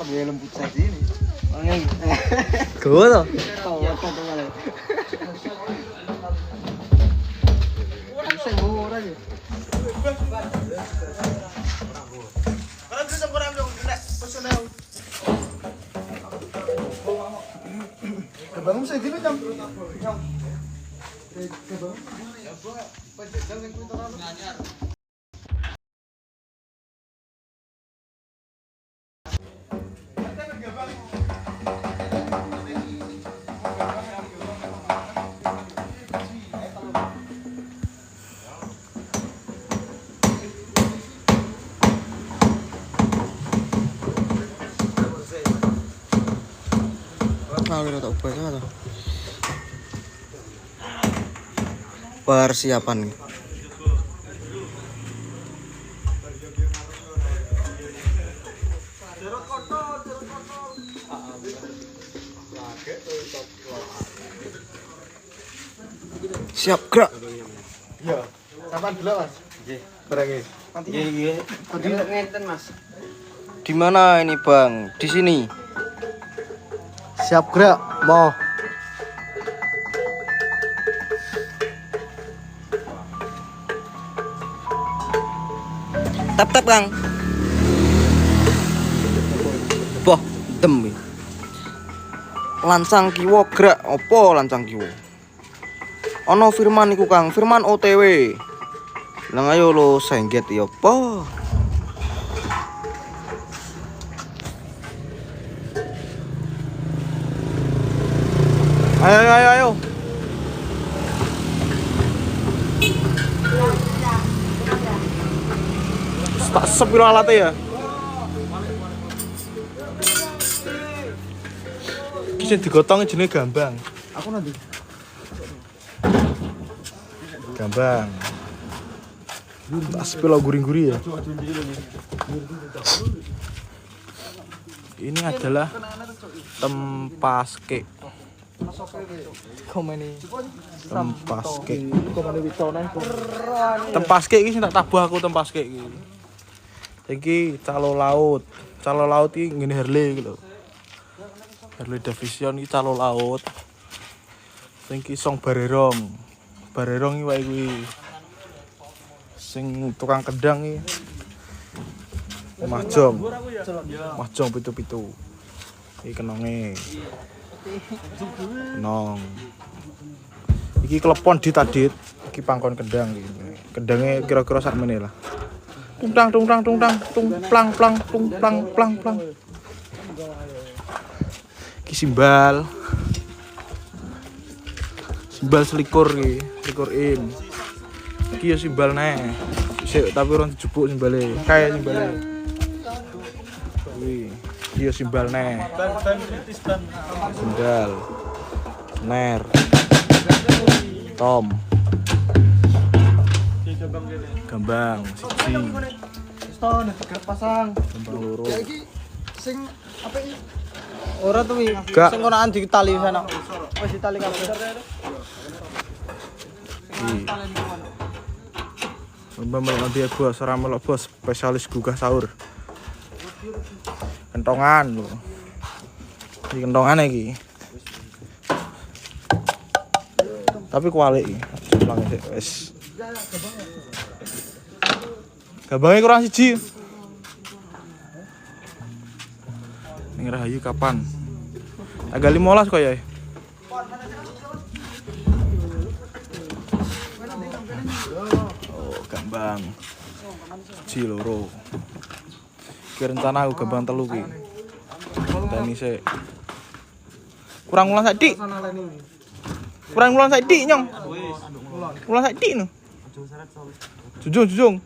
sampai lembut saya sini. Gue tuh. Saya mau orang ya. Kebangun saya gini jam. Persiapan. Siap gerak. Iya. Sampai dulu Mas. Nggih. Barangnya. Iya. Ngenten Mas. Di mana ini Bang? Di sini. Siap gerak. Mau. Tap Bang. Boh, dem. Lancang kiwa gerak opo lancang kiwa? Ono Firman iku Kang, Firman OTW. Lang ayo lo sengget ya apa? Ayo. Tak sepiro alatnya ya. Kisah digotong jenis gambang. Aku nanti. Gambang. Tak sepilo gurih-gurih ya. Ini adalah tempaske. Tempaske iki sing tak tabuh aku tempaske iki. Iki calo laut iki ngene Harley iki lho. Harley Davidson iki calo laut. Sing iki song barerong iki wae kuwi. Sing tukang kendang iki. Mahjong pitu-pitu. Iki kenonge. Kenong. Iki klepon ditadit, iki pangkon kendang iki. Kendange kira-kira sakmene lah. Tung plang plang. Iki simbal selikur iki, selikur in. Iki ya simbal neh. Sik tapi ora dijupuk simbale. Kae simbale. Kuwi. Iki ya simbal neh. Sendal. Ner. Tom. Gambang siji. Stone pasang. Gambang loro. Ya iki sing apa iki? Ora tuh wi. Sing konaan di tali sana. Wis ditali kabeh. Mbak melok dia bos, ora melok bos, spesialis gugah sahur. Kentongan lho. Iki kentongan iki. Tapi kualik iki. Jeplang sik wis. Gambange kurang siji. Ning Rahayu kapan? Tanggal 15 kok ya. Oh, gambang. Siji loro. Ki rencana aku gambang telu ki. Dan isik. Kurang ulang sadik. Nyong. Ulang sadik no. Jujung.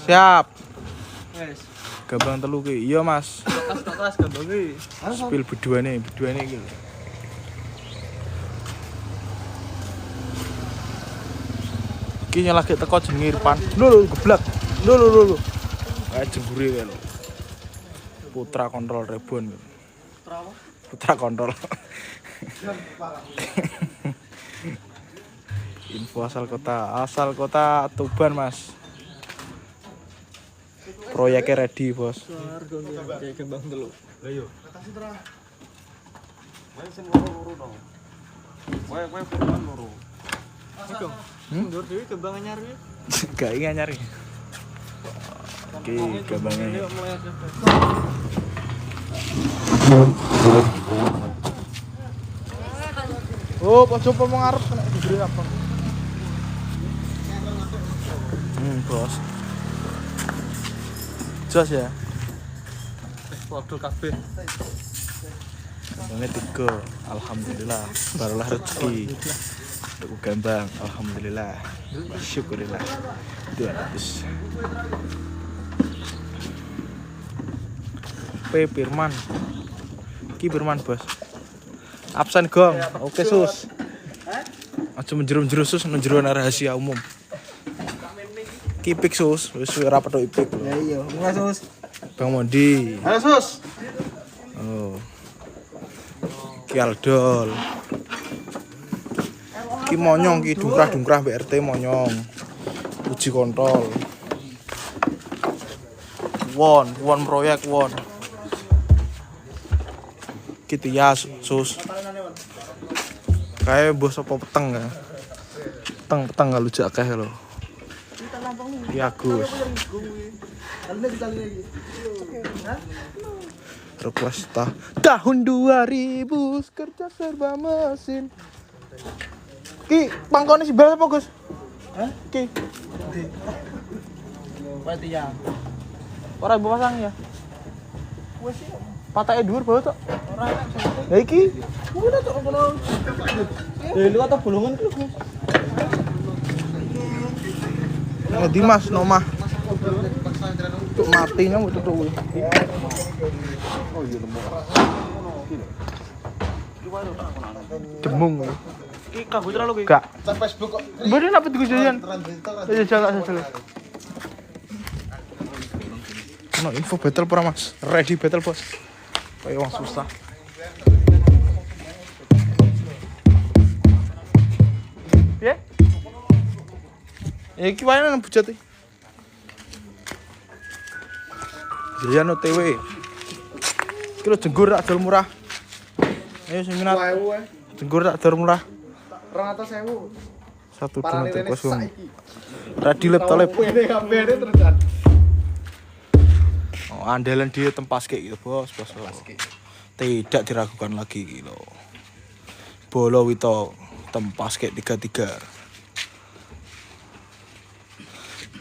Siap. Gambang telu ki. Iya, Mas. Kelas gambang iki. Spil beduane iki. Iki nyelagi teko jenenge Irfan. Lho geblak. Lho. Kayak jembure kae lho. Putra kontrol Rebon. Putra kontrol. Info asal kota Tuban, Mas. Proyeknya ready, Bos. Kayak kembang dulu. Lah yo. Wae sing loro-loro to. Wae kurang loro. Iku. Ndur dhewe kembang anyar iki. Gak ingin nyari. Oke, kembangnya. Oh, pojok mau ngarep kena diberi apa? Bos. Jos ya. Waduh kabeh. Ini 3. Alhamdulillah, barulah rezeki. Untuk gambang, alhamdulillah. Syukurillah. 200. Firman. Ki Firman, Bos. Absen gong. Oke, Sus. Aja menjerum-jerum Sus, menjeruan rahasia umum. Ki Ipik, Sus. Wis ora petuk Ipik lho. Ya iya, mulai Sus. Bang Mondi. Halo Sus. Oh. Ki Aldol. Ki monyong ki dungkrah-dungkrah BRT monyong. Uji kontrol. Won proyek won. Ki Tias Sus. Kayak bos apa peteng ya. Peteng gak lucu akeh lho. Ki Agus. Request tahun 2000 kerja serba mesin. Ki pangkone si Bel apa Gus? Hah? Ki. Wae tiang. Ora ibu pasang ya. Wes iki. Patake dhuwur bae tok. Ora enak sih. Lah iki Udah tok ngono. Lu atau bolongan ku, Gus. ngendi Mas nomah. Tuk matinya mau tutuk kuwi. Oh iya lemu. Demung. Iki kanggo terlalu iki. Gak. Cek Facebook kok. Bener apa tuh jajan? Ya jalan. No info battle pura Mas. Ready battle Bos. Kayak wong susah. Ya? Ya iki wae nang bujat iki. Jajan OTW. Kilo jenggur tak dol murah. Ayo sing minat. Jenggur tak dol murah. 200.000. Satu dua tiga kosong. Ready laptop. Ini kabeh terus. Oh, andalan dia tempas kayak gitu bos. Tidak diragukan lagi gitu. Bolo Wito tempas kayak 33.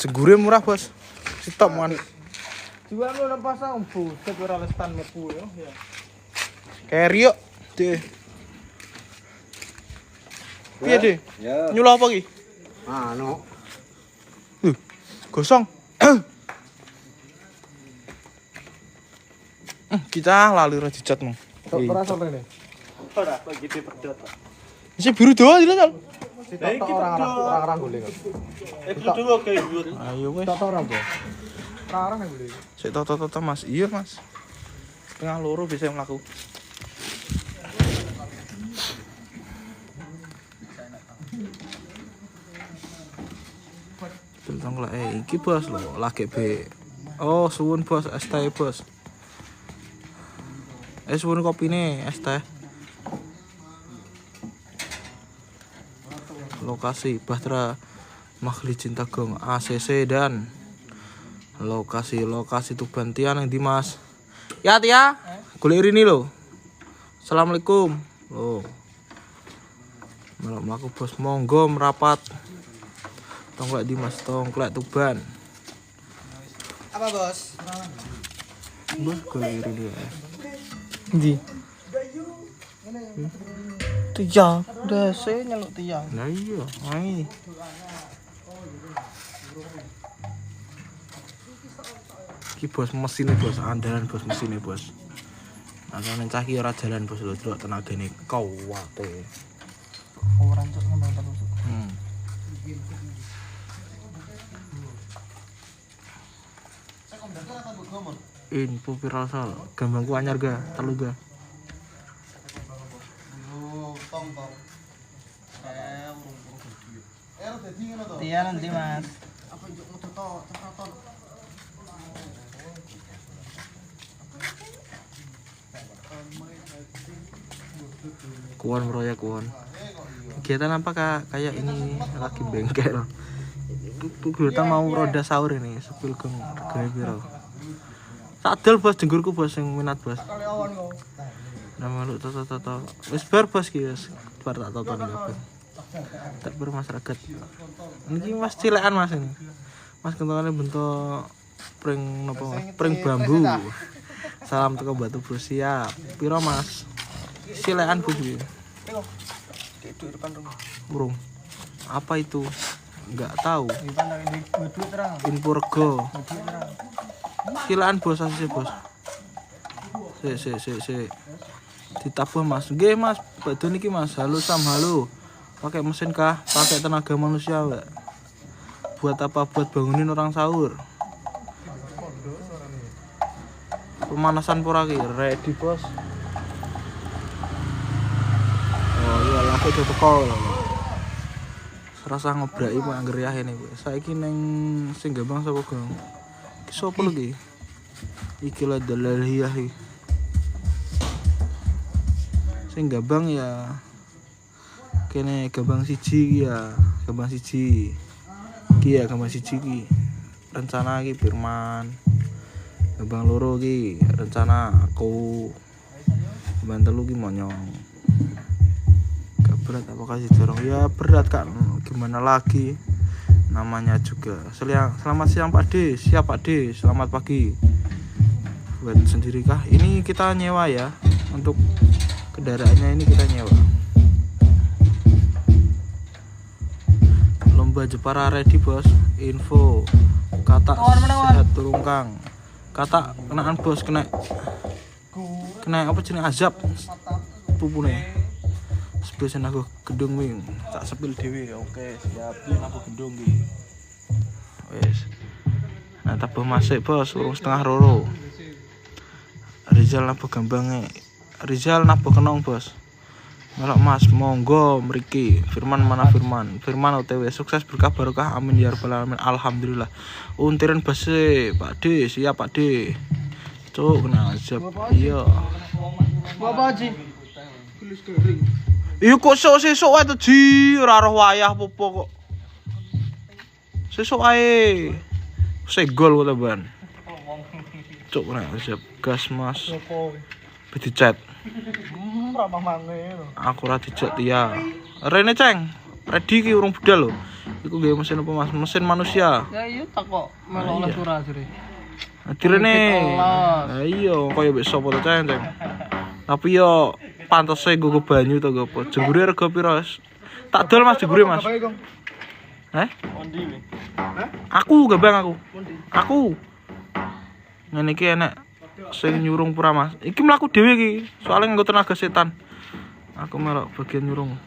Jenggure murah bos. Stop man. Jual lu nang pasang buset ora lestan metu yo ya. Kayak Rio deh. Piye deh? Ya. Nyulah apa ki? Anu. Gosong. Kita lali ra dicat mong. Ora sampe ne. Ora kok gede pedot. Si biru doang aja tal. Orang golek. Itu dulu kayak biru. Ayo wes. Toto ora, Bos. Ora yang golek. Sik toto Mas. Iya Mas. Tengah loro bisa mlaku. Tentang lah iki bos lho, lagi B. Oh, suwun bos, es teh bos. Suwun kopine, es teh. Lokasi Bahtera Makhli Cinta Gong ACC dan lokasi Tuban Tian yang Dimas. Ya Tia, golek ini lho. Assalamualaikum. Loh. Malam aku bos monggo merapat. Tongklek Dimas, tongklek Tuban. Apa, Bos? Mbah golek ini ya. Ndi? Tiang, dase nyeluk tiang. Nah iya, ae. Iki bos mesinnya bos, andalan bos mesinnya bos. Ana cah ki ora jalan bos lho, delok tenagane kuwate. Ora cok ngembang terus. Info viral sal, gambangku anyar ga, telu ga. Tiang nanti Mas. Kuon bro ya kuon. Kegiatan apa kak? Kayak ini lagi bengkel. Kita mau roda sahur ini, sepil geng regane piro? Sadel bos jenggurku bos yang minat bos. Nama lu toto. Wis bar bos ki wis bar tak toto ning kabeh. Tak bermasyarakat. Niki Mas cilekan Mas ini. Mas kentokane bentuk pring napa? Pring bambu. Salam teko Batu Bro siap. Piro Mas? Cilekan bos iki. Itu depan rumah. Burung. Apa itu? Enggak tahu. Info rego. Silaan bos asih bos. Si. Ditabuh Mas. Nggih Mas, badhe niki Mas. Halo Sam, halo. Pakai mesin kah? Pakai tenaga manusia, Mbak. Buat apa? Buat bangunin orang sahur. Pemanasan pura ki, ready bos. Oh iya, laku udah teko. Rasa ngobraki Pak angger ya ini. Saiki ning sing Gambang sapa, Gang? Ki sapa lagi? Iki lah dalaliyah iki. Sing Gambang ya kene Gambang siji ya, Gambang siji. Ki ya Gambang siji ki. Rencana ki Firman. Gambang loro ki rencana aku. Gambang telu ki Monyong. Berat apa kasih dorong ya berat Kak, gimana lagi namanya juga. Selamat siang Pak D, siap Pak D, selamat pagi. Buat sendiri kah? Ini kita nyewa ya, untuk kendaraannya ini kita nyewa. Lomba Jepara ready bos, info kata sehat turungkang, kata kenaan bos kena apa jenis azab pupune. Sepil aku gedung wing, tak sepil dewi. Oke, siap. Aku gedung ki. Wes. Nah, tabuh masuk bos, urung setengah roro. Rizal nabuh gambange. Rizal nabuh kenong bos. Melok Mas, monggo mriki. Firman mana Firman? Firman OTW sukses berkah barokah amin ya rabbal alamin. Alhamdulillah. Untiran base, Pak D, siap Pak D. Cuk kena azab. Iya. Bapak Haji. Tulis kering. Iya kok sesuk wae to Ji, ora roh wayah apa-apa kok. Sesuk ae. Segol kok teban. Cuk nek siap gas Mas. Bedi chat. Ora mangne lho. Aku ora dijak Tia. Rene Ceng. Ready ki urung budal lho. Iku nggih mesin apa Mas? Mesin manusia. Ya iya tak kok melok oleh surah jare. Direne. Ha iya kaya wis sapa to Ceng. Tapi yo pantose nggo banyu to nggo apa? Jenggure rega piro, Mas? Tak dol Mas jenggure Mas. Ondi nih. Aku Gambang aku. Aku. Ngene iki enek sing nyurung pura Mas. Iki mlaku dhewe iki, soalnya nggo tenaga setan. Aku melok bagian nyurung.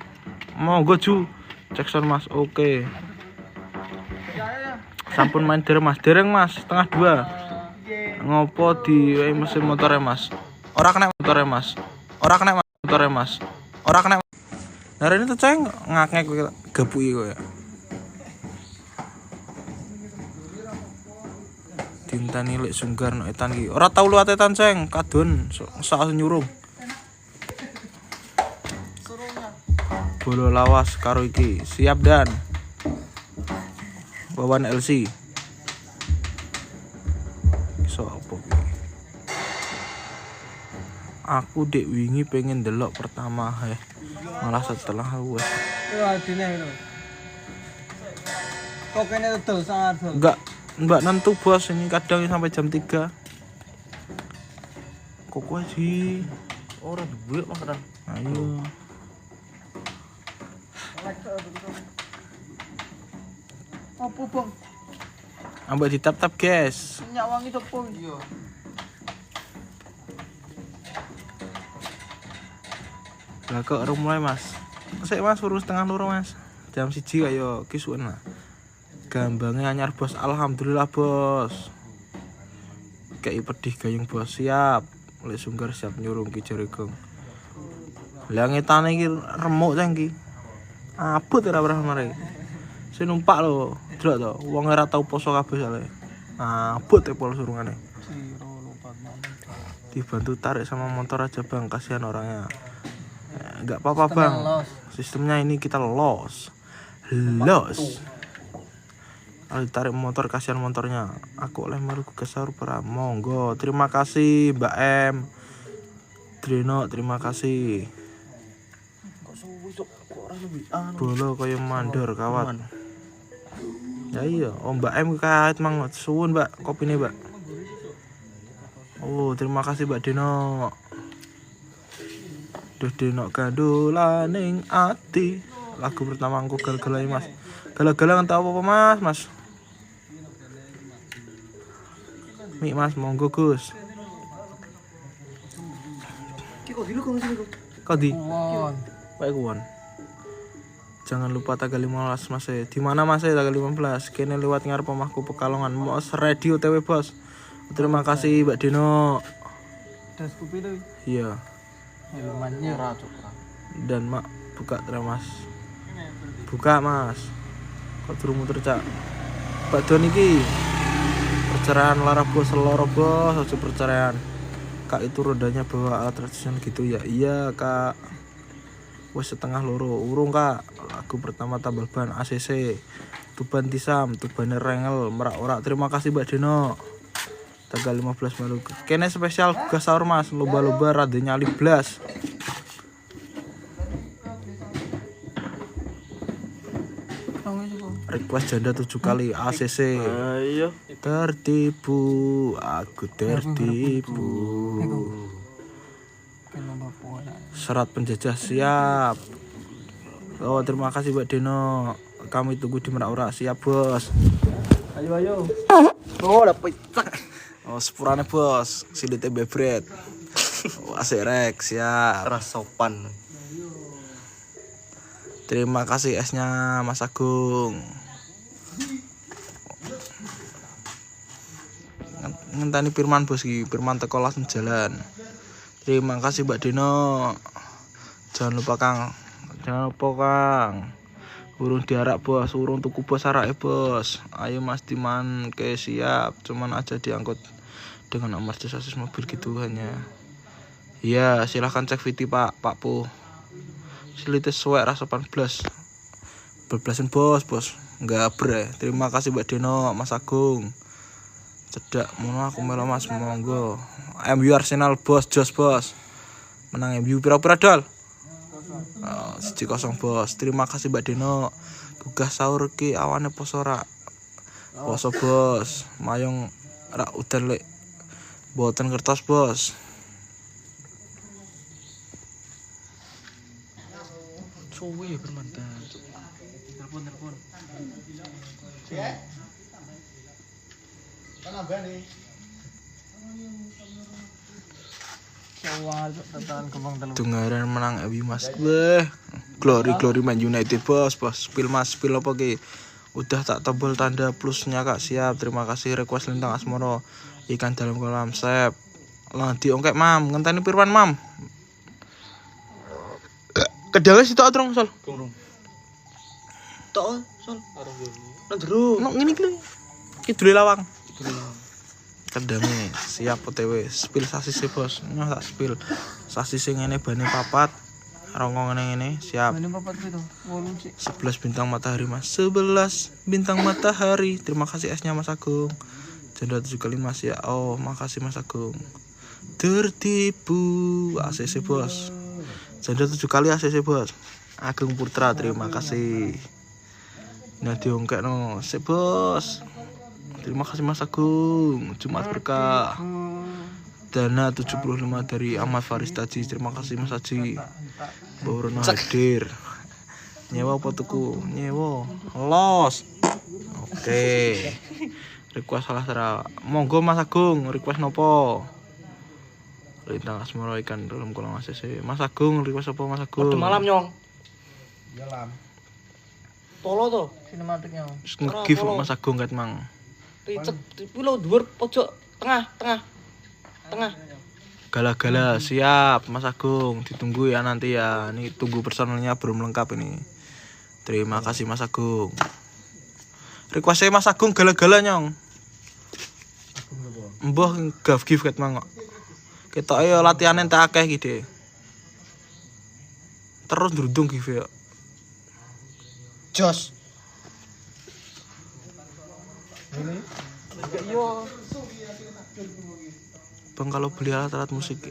Monggo Ju. Cekson Mas. Oke. Sampun main dereng Mas, setengah 2. Ngopo di mesin motornya Mas? Ora kena motornya Mas. Ora kena motornya Mas. Ora kena. Nah ini tuh Ceng ngakek gabuki kowe ya. Dintani lek sunggar nek etan iki. Ora tau luwat etan Ceng, kadon sak nyurung. Bolo lawas karo iki. Siap dan. Wawan LC. Iso apa iki? Aku dek wingi pengen delok pertama malah setelah wes. Yo adine lho. Kok kene tuh sangat. Enggak nentu bos, ini kadang sampai jam 3. Kok aja. Ora duwe makanan. Ayo. Apa bang? Ambek ditap-tap guys. Minyak wangi sopo iya. Lah kok urung mulai Mas. Sik Mas urung setengah loro Mas. Jam 1 kaya kisuwen lah. Gambange anyar bos. Alhamdulillah bos. Kayak pedih gayung bos. Siap. Lek sunggar siap nyurung ki jare Gong. Lah ngetane iki remuk Ceng ki. Abot ora pernah mare. Sing numpak lho. Delok to, wong ora tau poso kabeh sale. Abot e pol surungane. Dibantu tarik sama motor aja bang, kasihan orangnya. Nggak apa-apa bang, sistemnya ini kita los. Kalau ditarik motor kasihan motornya. Aku oleh malu ke sahur pra. Monggo, terima kasih Mbak M. Drino, terima kasih. Bolo kaya mandor kawat. Ya iya, oh Mbak M kait mang suwun Mbak, kopine Mbak. Oh, terima kasih Mbak Dino. Duh Dino gandulaning ati. Lagu pertama aku gal-galan Mas. Galang-galang tahu apa Mas? Mas. Mik Mas, monggo Gus. Kok di? Baik kuon. Jangan lupa tanggal 15 Mas. Di mana Mas tanggal 15? Kene lewat ngarep omahku Pekalongan. Mos radio TW Bos. Terima kasih Mbak Dino. Das kopi tuh. Iya. Minumannya Dan Mak buka Mas. Buka Mas. Kok durung muter cak. Mbak Don iki. Perceraian lara bos, loro bos, aja perceraian. Kak itu rodanya bawa alat tradisional gitu ya. Iya Kak. Wes setengah loro. Urung Kak. Lagu pertama tambal ban ACC. Tuban Tisam, Tubane Rengel, merak-orak. Terima kasih Mbak Dino. Tanggal 15 Malu. Kene spesial gas sahur Mas, lomba-lomba radenya liblas. Request janda 7 kali ACC. Ayo. Tertipu, aku tertipu. Serat penjajah siap. Oh, terima kasih Mbak Dino. Kami tunggu di Merak-Orak, siap bos. Ayo. Oh, dapet. Oh, sepurane bos. Silite bebret. Oh, asik rek, siap. Ras sopan. Terima kasih esnya Mas Agung. Ngenteni Firman bos iki, Firman teko langsung jalan. Terima kasih Mbak Dino. Jangan lupa Kang. Urung diarak bos, urung tuku bos arake bos. Ayo Mas Diman ke siap, cuman aja diangkut dengan amortisasi mobil gitu hanya. Iya, silahkan cek VT Pak Pu. Silite suwek ras 18. Beblasan bos. Enggak bre. Terima kasih Mbak Dino, Mas Agung. Cedak mono aku melo Mas, monggo. MU Arsenal bos, jos bos. Menang MU pira-pira dol. 1-0 bos. Terima kasih Mbak Dino. Gugah sahur ki awane poso ora. Poso bos. Mayong rak udan lek. Boten kertas bos. Suwi bermantan. Telepon. Mana bani? Dengaran menang MU Mas. Weh. Glory Man United bos. Spill Mas, spill apa ki? Udah tak tombol tanda plusnya Kak, siap. Terima kasih request Lintang Asmoro. Ikan dalam kolam sep. Lah diongkek Mam, ngenteni Pirwan Mam. Kedale sitok atrong Sol. Tok, Sol. Nang jero. Nang ngene iki lho. Kidule lawang. Kedame siap OTW. Spill sasis bos. Nyah tak spill. Sasis sing ngene bane papat. Rongong ngene siap. Bane papat gitu. 11 bintang matahari Mas. 11 bintang matahari. Terima kasih esnya Mas Agung. Janda 7 kali Mas ya. Oh, makasih Mas Agung. Tertipu ACC bos. Janda 7 kali ACC bos. Agung Putra terima kasih. Nah diongkek no. Sip bos. Terima kasih Mas Agung. Jumat berkah. Dana 75 dari Ahmad Faris Taji. Terima kasih Mas Haji. Borono hadir. Nyewa apa tuku? Nyewa. Los. Oke. Request salah sera. Monggo Mas Agung, request nopo? Lintang Asmoro ikan dalam kolam ACC. Mas Agung, request apa Mas Agung? Pada malam nyong. Ya lam. Tolo to, sinematiknya. Nge-give Mas Agung kat mang. Ricet, pilo dhuwur pojok tengah. Gala-gala siap Mas Agung, ditunggu ya nanti ya. Ini tunggu personelnya belum lengkap ini. Terima kasih Mas Agung. Request Mas Agung gala-gala nyong. Mbah give kat mang. Ketoke yo latihan entek akeh iki, Dik. Terus ndrundung give yo. Jos. Bang, kalau beli alat-alat musik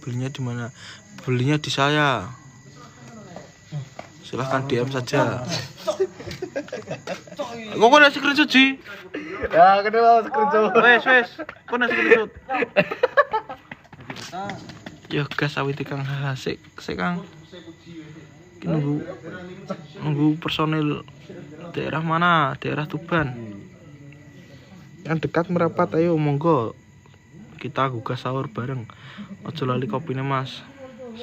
belinya di mana? Belinya di saya. Silahkan DM saja. Kok ada screenshot sih? Ya, kedua screenshot. Wes. Kok ada screenshot? Yo gas awit Kang sik Kang. Ki nunggu personil daerah mana? Daerah Tuban. Yang dekat merapat, ayo monggo. Kita gugah sahur bareng. Ojo lali kopine Mas.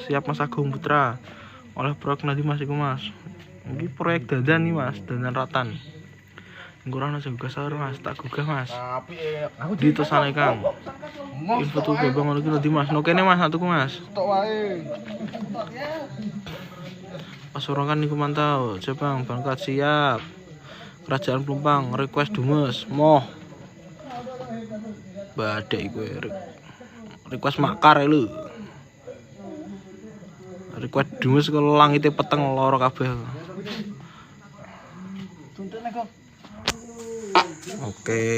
Siap Mas Agung Putra. Oleh proyek nanti Mas iku Mas. Ini proyek dandan nih Mas, dandan ratan. Ngurang aja gugah sahur Mas, tak gugah Mas. Di tosane Kang. Info tuh bebang ngono ki nanti Mas. No kene Mas, atuku Mas. Tok wae. Pasuruan niku mantau. Jepang berangkat siap. Kerajaan Pelumpang request Dumes. Moh. Badai gue request makar lu. Request Dumes ke langite peteng loro kabeh. Oke.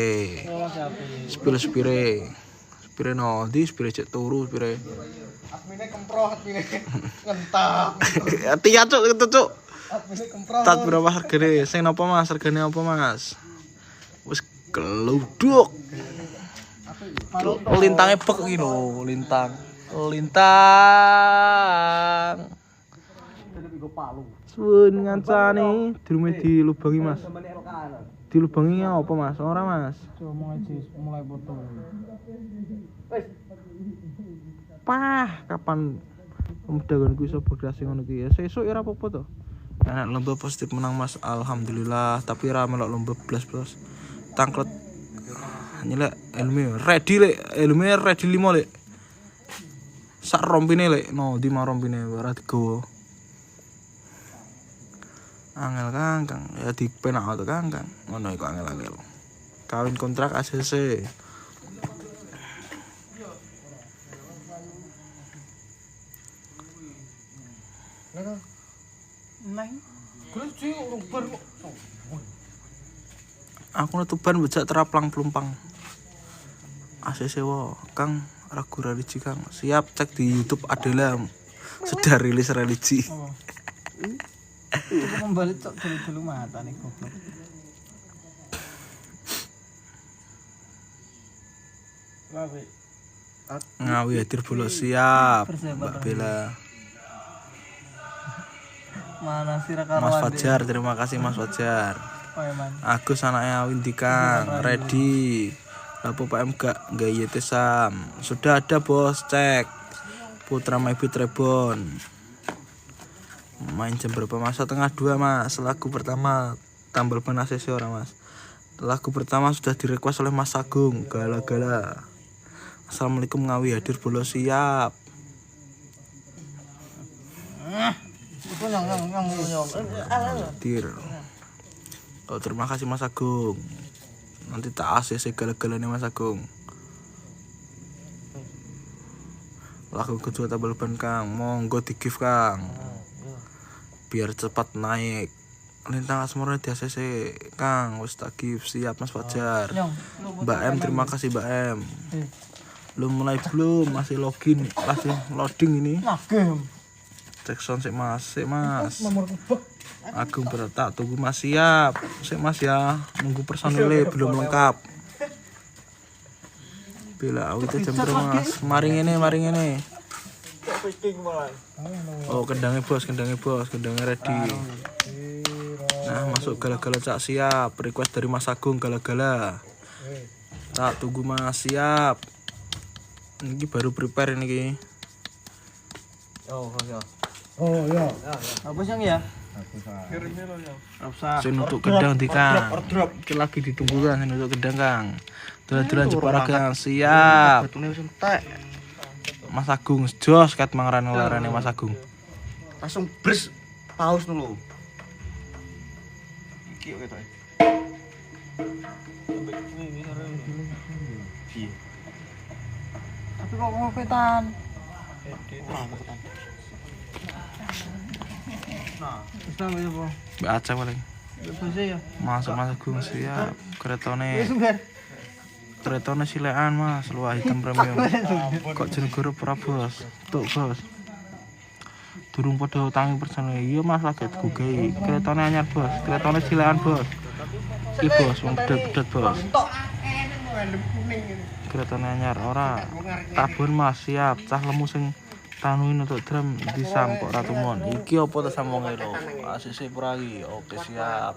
Spire no di spire cek turu spire. Admine kemproh, admine ngentak. Hati-hati cuk. Admine kemproh. Tat berapa hargane? Sing napa Mas? Hargane apa Mas? Wis keluduk. Lintangnya bek iki lho, lintang. Suwun ngancane drume dilubangi Mas. Dilubangi apa Mas? Ora Mas. Mulai foto. Kapan pemudaganku iso berkreasi ngono ki ya? Sesuk ya ora apa-apa to. Anak lomba positif menang Mas, alhamdulillah. Tapi ra melok lomba blas-blas. Tangklet nyelek ilmu ready lek, ilmu ready 5 lek. Sak rompine lek, no di rompine ora digowo. Angel Kang, ya dipenak to Kang. Ngono iku angel-angel. Kawin kontrak ACC. Aku nutuban bejak teraplang Pelumpang. ACC wo, Kang ragu religi Kang. Siap cek di YouTube Adela. Sudah rilis religi. Itu kembali cok dulu mata nih goblok. Ngawi hadir bolo siap. Mbak Bella. Mana sih karo Mas Fajar, terima kasih Mas Fajar. Agus anaknya Windy Kang, ready. Lapo PM gak YT Sam. Sudah ada bos, cek. Putra Maybe Trebon. Main jam berapa Mas? Setengah 2 Mas. Lagu pertama tambal ban ACC ora Mas. Lagu pertama sudah direquest oleh Mas Agung, Gala-gala. Assalamualaikum Ngawi hadir bolo siap. Hadir. Oh, terima kasih Mas Agung. Nanti tak ACC gala-galanya Mas Agung. Lagu kedua tambal ban Kang, monggo di give Kang. Biar cepat naik. Lintang Asmoro di ACC Kang, wis tak give siap Mas Fajar. Mbak M, terima kasih Mbak M. Belum mulai belum, masih login, masih loading ini. Cek sound sik Mas. Agung bertak tunggu Mas siap. Sik Mas ya, nunggu personile belum lengkap. Bila awit jam berapa Mas? Mari ngene. Oh, kendangnya bos, kendangnya ready. Nah, masuk gala-gala cak siap. Request dari Mas Agung gala-gala. Tak tunggu Mas siap. Ini baru prepare ini. Oh ya. Apa sih ya? Saya nutuk gedang di Kang. Iki lagi ditunggu kan, saya nutuk gedang Kang. Dolan-dolan Jepara Kang, siap. Mas Agung jos kat mangran-larane Mas Agung. Langsung bres paus dulu. Iki kok ketok. Tapi kok ngopetan? Bisa nggak ya, Bang? Mbak Aceh paling. Bisa ya? Masuk gue siap. Keretone silekan mas, luwih hitam premium. Kok jenegoro ora bos? Tuk bos. Durung padha utangi persen. Iya mas lagi gugei. Keretone anyar bos, keretone silekan bos. Iki bos, wong bedet bos. Keretone anyar ora. Tabun mas siap, cah lemu sing tanuin untuk drum disampok Ratumon. Iki apa to sambonge lho? ACC Puragi. Oke siap.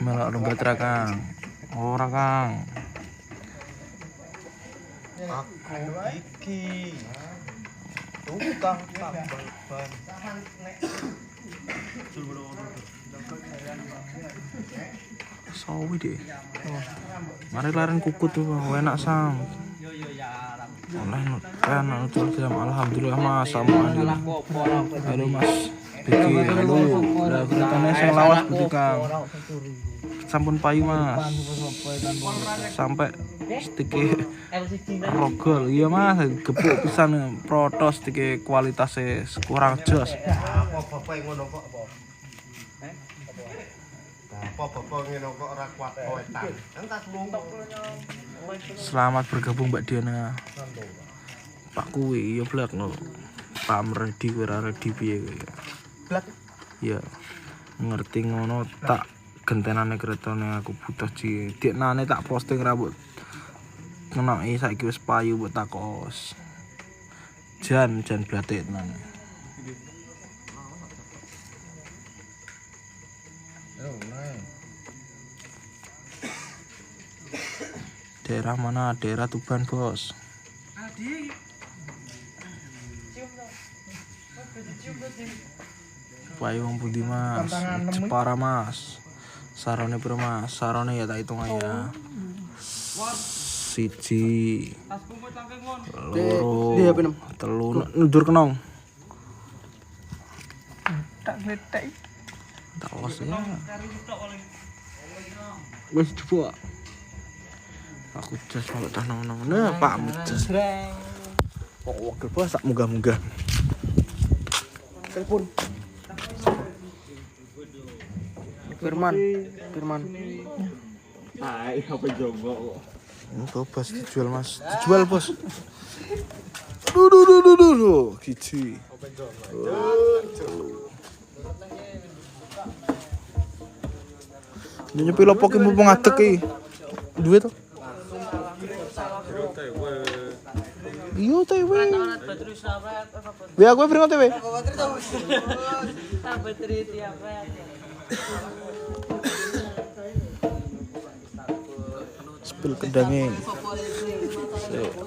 Melok lomba Kang. Ora Kang. Aku iki tukang tambal ban. Sawi deh. Mari laren kukut tuh bang, enak sam. Oleh kan untuk jam alhamdulillah mas sama andil. Halo mas. Biki, halo. Udah keretane sing lawas Budi Kang. Sampun payu mas. Sampai stike rogol. Iya mas, gepuk pisan protos stike kualitasnya kurang jos. Apa-apa ngono kok apa? Apa-apa ngono kok ora kuat poetan. Entas lungo. Selamat bergabung Mbak Diana. Pak kuwi ya blak no. Pak ready kowe ora ready piye kowe. Blak. Ya. Ngerti ngono tak gentenane keretone aku butuh ci. Deknane tak posting rambut. Ngenoki saiki wis payu mbok takos. Jan blatik tenan. Daerah mana? Daerah Tuban bos. Payung Budi mas, Jepara mas. Sarone piro mas? Sarone ya tak hitung aja. Siji, loro, telu, nundur kenong. Tak gletek. Tak los ya. Wes coba. Aku jas malah tak nong-nong. Nah, Pak jas. Kok wakil bos tak munggah-munggah. Telepon. Firman. Ai, apa jogo kok. Itu bos dijual mas, dijual bos. Duh, gizi. Nyopi lopokin mumpung ngadek iki. Duit to. Iya tewe. Biar aku beri tewe. Spil kendangnya.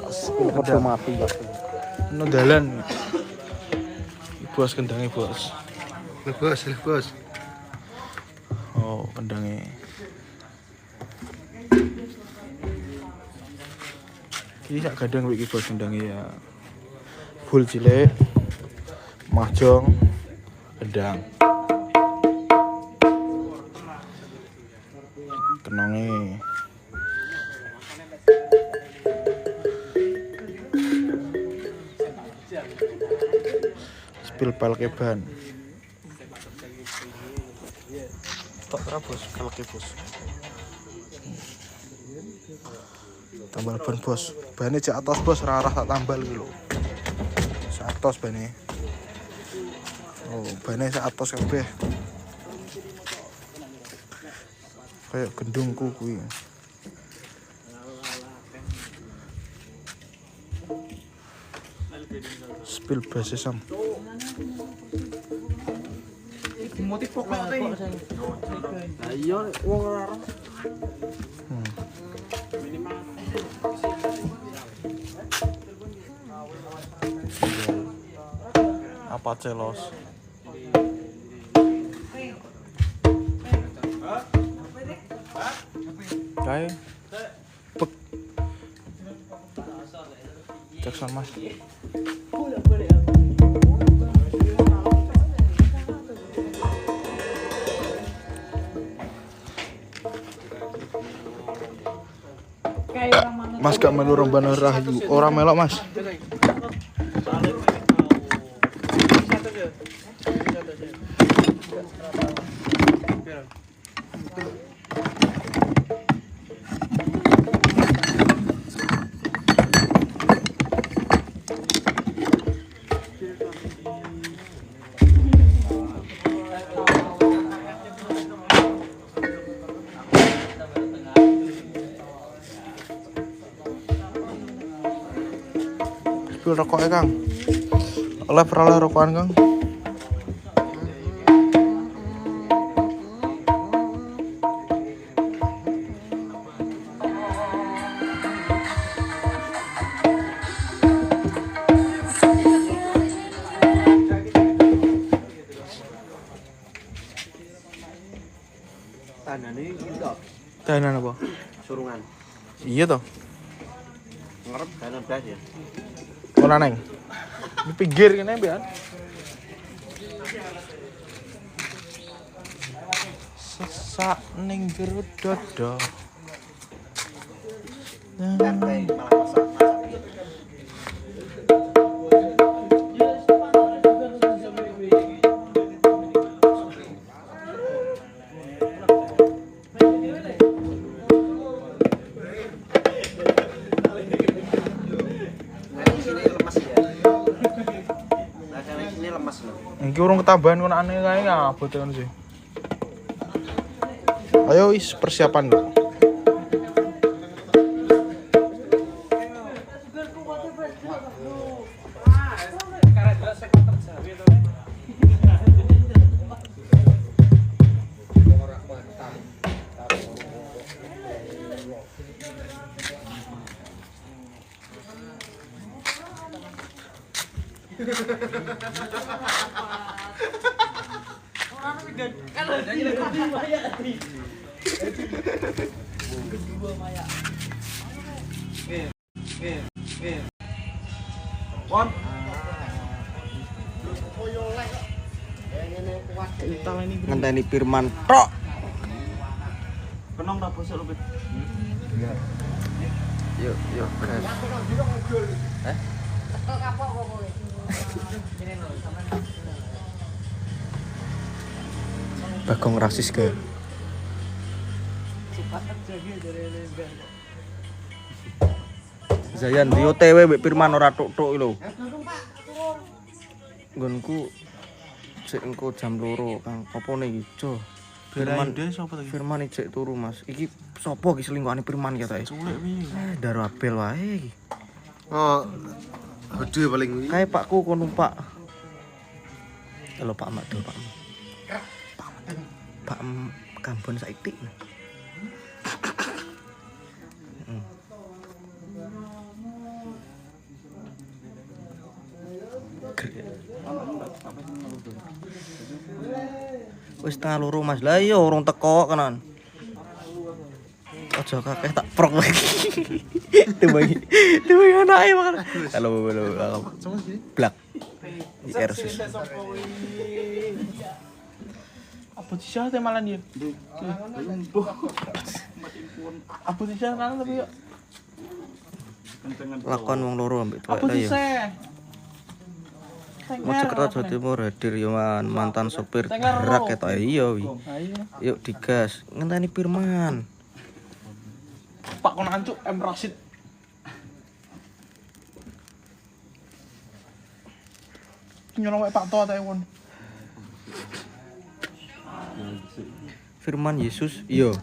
Spil kendang mati. No dalan. Bos kendangnya bos. Bos. Oh kendangnya. Ini sak gadang iki bos kendangnya ya. Bul cilik, mahjong, kendang. Kenonge. Spil palkeban. Tok ora bos, kalke bos. Tambal ban bos. Bane jak atos bos, ora arah tak tambal iki lho. Sak atos bane. Oh, bane sak atos kabeh. Kayak gendungku kuwi. Spil base sam. Motif pokok iki. Lah iya wong ora. Apa celos? Kayak pek. Jackson mas. Mas gak melu Rombana Rahayu. Ora melok, Mas. Spill rokoknya, Kang. Oleh peroleh rokokan, Kang. Tanane iki Danan apa? surungan. Iya toh. Ngarep danan blas ya. Ora neng. Di pinggir kene mbekan. Sesak ning jero dada. Santai malah masak-masak. Iki urung ketambahan kono aneh kae ngabot kan sih. Ayo wis persiapan. Ngenteni Firman tok. Penong tak bosok lu, Bet. Yuk, guys. Bagong rasis ke. Zayan di OTW mbek Firman ora tok-tok lho. Nggonku sik engko jam 2 Kang. Opone iki, Jo? Firman Firman ijek turu, Mas. Iki sapa iki selingkuhane Firman ya ta? Culik piye? Daro Abel wae iki. Oh, gede paling ini. Kae Pakku kon numpak. Halo Pak Mak do Pak. Pak Kambon saiki. Wis setengah 2 Mas. Lah iya urung teko kanan. Aja kakek tak prok lagi. Tuh anake makan. Halo. Blak. IR sus. Apa sih teh malan dia? Apa sih nang tapi yo. Lakon wong loro ambek tuwek Apa ta sih ya. seh? Mojokerto Jawa Timur hadir yo mantan sopir gerak ketok iya wi. Yuk digas ngenteni Firman. Pak kon ancuk M Rasid. Nyolong Pak To ta won. Firman Yesus iya.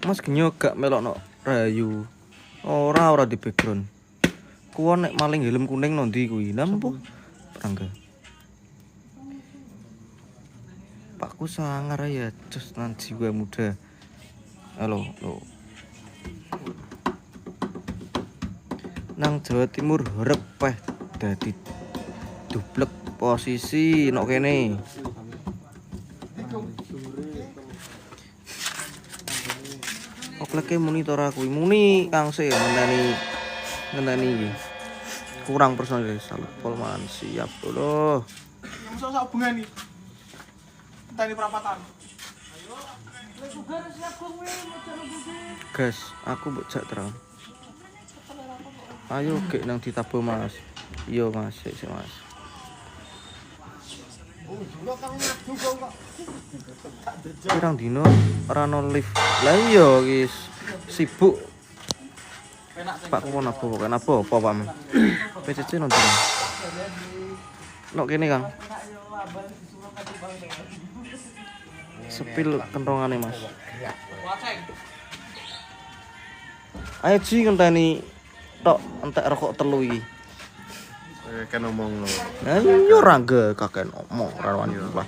Mas genyo gak melokno Rahayu. Ora di background. Kuwi nek maling helm kuning no ndi kuwi? Nampu. Prangga. Pakku sangar ya, jos nan jiwa muda. Halo, lo. Nang Jawa Timur horep peh dadi dublek posisi nok kene. Okleke monitor aku muni Kang Se ngenteni iki. Kurang personil Salpol man siap lho. Mosok sak bunga nih. Tani perapatan. Gas, aku mbok jak terang. Ayo gek nang ditabo Mas. Iya Mas, sik Mas. Pirang dino ora ono lift. Lah iya wis sibuk. Pak kok napa kok napa apa Pak? PCC nonton. Nok kene Kang. Sepil kentongane Mas. Ayo Ji ngenteni tok entek rokok telu iki. Kan ngomong lo. Ayo rangga kakek ngomong rawan lah.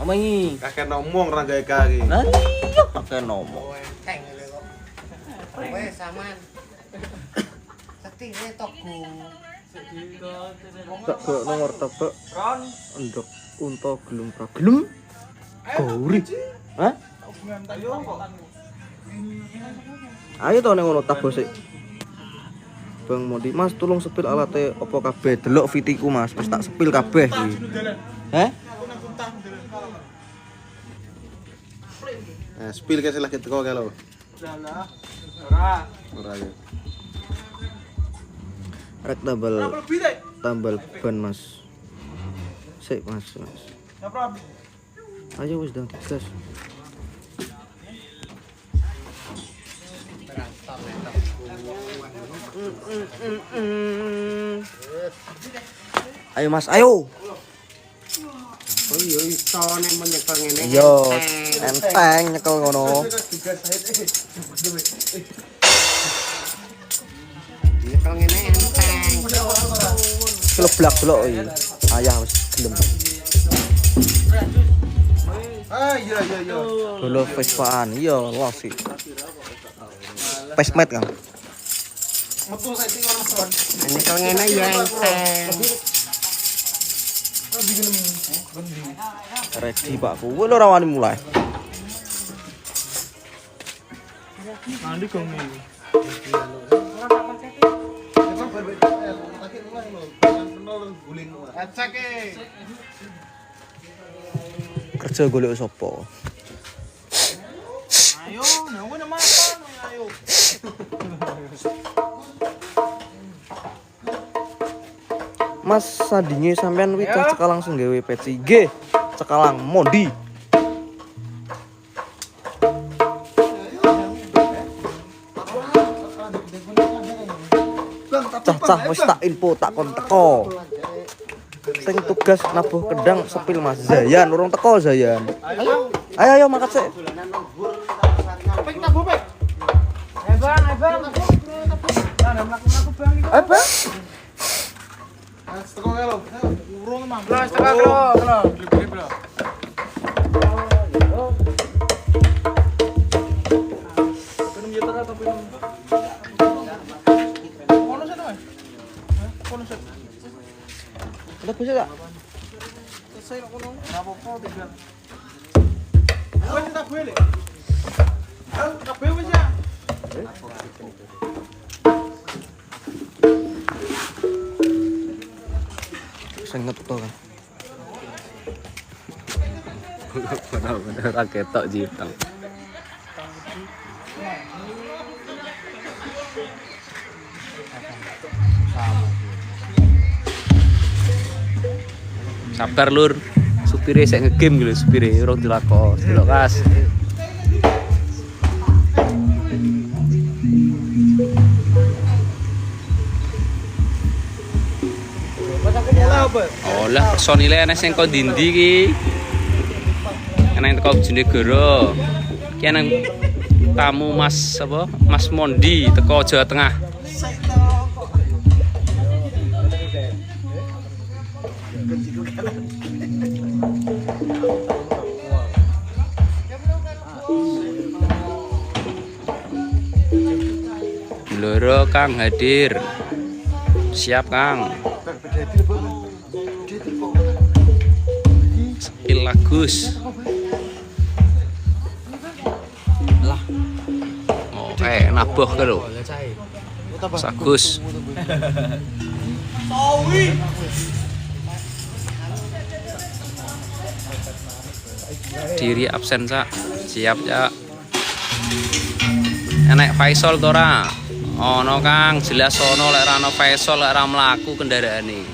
Omongi. Kakek ngomong rangga iki. Lah iya kakek ngomong. Wes saman. Setine toko. Tak go nomor tebak. Endok unta gelung pra gelung. Gauri. Hah? Ayo to ning ngono tabo sik. Bang Mondi, Mas tolong sepil alate apa kabeh? Delok vitiku Mas, wis tak sepil kabeh iki. Heh? Nah, spill ke lagi teko ke lo. Ora ya. Rek tambal ban Mas. Sik Mas. Ayo wis dong gas. Ayo Mas, ayo. Oh iya iso nek menyekel ngene. Iya, enteng nyekel ngono. Nyekel ngene enteng. Kleblak delok iki. Ayah wis gelem. Ah iya iya iya. Dolo Vespaan, iya los iki. Pesmet Kang. Metu saiki ono son. Nyekel ngene ya enteng. Ready Pakku. Kowe ora wani mulai. Mandi gong iki. Kerja golek sapa? Ayo, nang kowe makan ayo. Mas sandinge sampean wicah cekal langsung gawe peci. Nggih, cekalang Mondi. Cah wis tak info tak kon teko. Sing tugas nabuh kedang sepil Mas Zayan, urung teko Zayan. Ayo makat sik. Teko ke lo. Urung mang. Los teko lo. Minum yeter atau minum? Kono set wae. Kono set. Ada bisa gak? Selesai kok kono. Enggak apa-apa tinggal. Wes tak boleh. Kabeh wis ya. Sing ngetok kan. Bener-bener ra ketok jiteng. Sabar lur, supire sik ngegame gitu, supire urung dilakon, delok kas. Oh lah, personile ana sing kok ndi iki. Ana yang teko Bojonegoro. Ki ana tamu Mas apa? Mas Mondi teko Jawa Tengah. Loro Kang hadir. Siap Kang. Skill Agus. Lah. Oh, naboh ke lho. Agus. Diri absen Cak. Siap Cak. Enek Faisal to ora? Ono Kang, jelas ono lek ra ono Faisal lek ra mlaku kendaraane.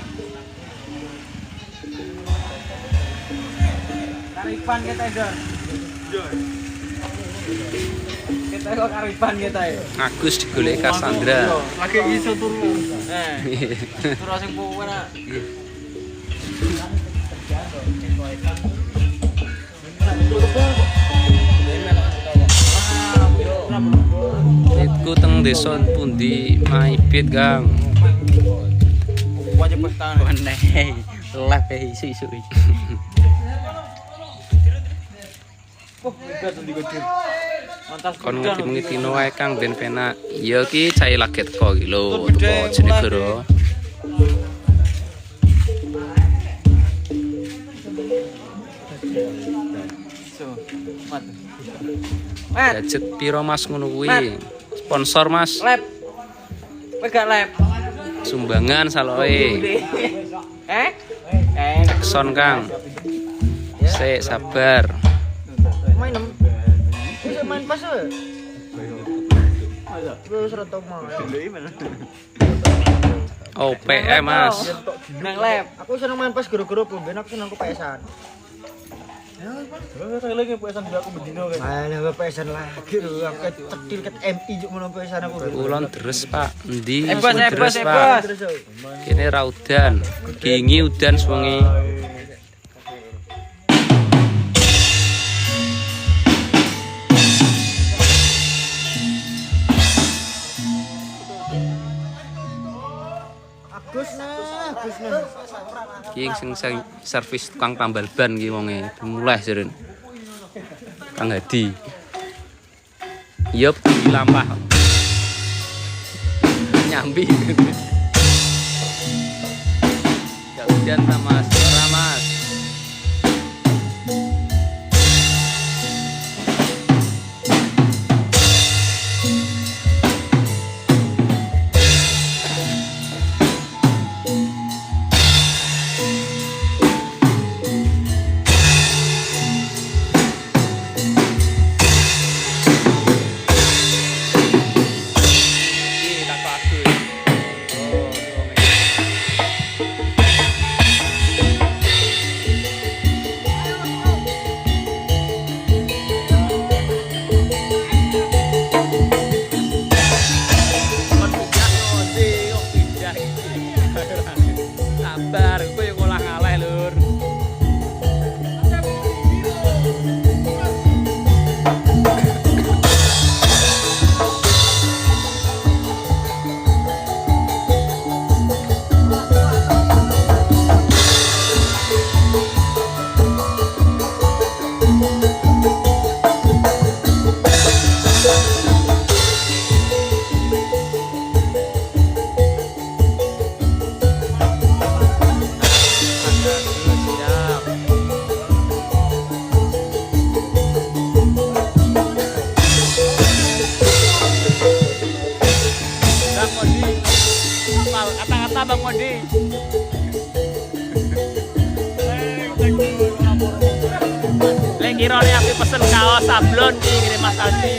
Karipan kita Don. Kita kok karipan kita ya. Agus digolek Cassandra. Lagi iso turu. Turu sing puwe nak. Pitku teng desa pundi maibit Kang. Wajib petang. Weneh, lep isu-isu. Kon ngerti-ngertino wae Kang ben penak. Ya ki cai lagi teko iki lho, teko Jenegoro. Budget piro Mas ngono kuwi? Sponsor Mas. Lep. Kowe gak lep. Sumbangan saloke. Tekson Kang. Sik sabar. Main em. Bisa main pas ya? Terus rotok mau. Oh, PM Mas. Nang lab. Aku seneng main pas guru-guru ben aku seneng ku PS-an. Saya lagi pesan juga aku bedino kan. Mana PS-an lagi lho, aku cetil ket MI juk ngono PS-an aku. Kulon deres Pak. Endi? Bos, Deres Pak. Kene ra udan. Gingi udan suwengi. Agus nah. Ki sing servis tukang tambal ban ki wonge dimulai jeren. Kang Hadi. Yup, di lampah. Nyambi. Gak hujan ta Mas, ora Mas. Sabar, kowe yo ngolah ngaleh lur. Kata-kata Bang Modi. Lek kira nek aku pesen kaos sablon iki ngene Mas Aldi.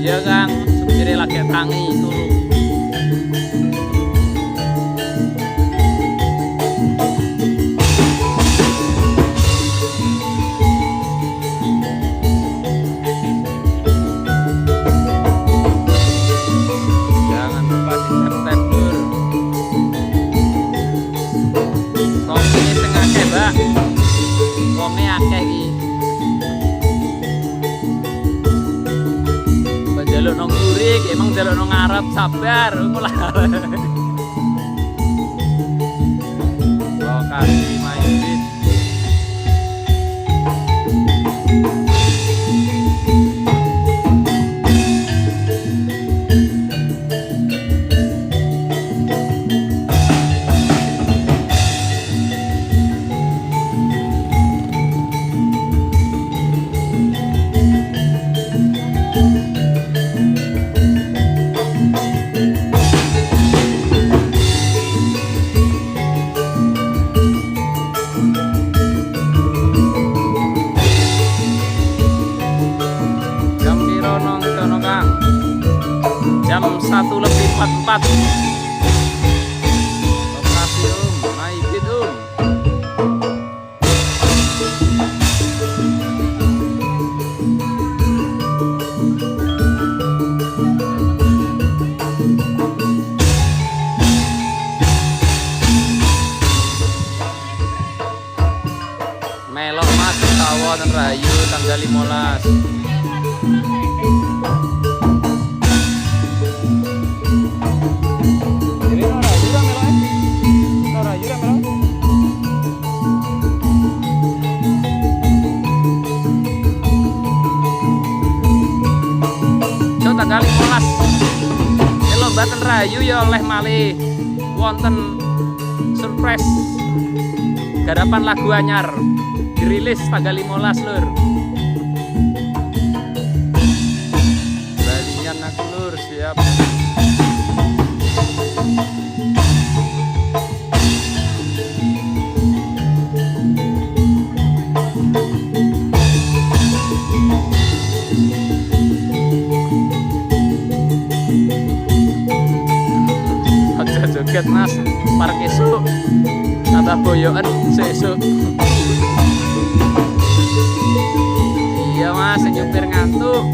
Iya Kang, supire lagi tangi turu. Jangan lupa di September. Tompine sing akeh, Mbak. Wonge akeh iki. Jaluk nang Lurik, emang jaluk nang ngarep sabar mulai. Lokasi main beat. Jam piro nang kono Kang? Jam 1:44. Lokasi main beat Melok Mas Tawa dan Rayu tanggal 15. Jadi no Rayu kan melok? No Rayu kan melok? So tanggal 15. Kalau Baten Rayu ya oleh malih wonten surprise garapan lagu anyar dirilis tanggal 15 lur. Balian aku lur siap. Aja joget Mas, park esuk. Tambah boyokan sesuk. Iya Mas, nyupir ngantuk.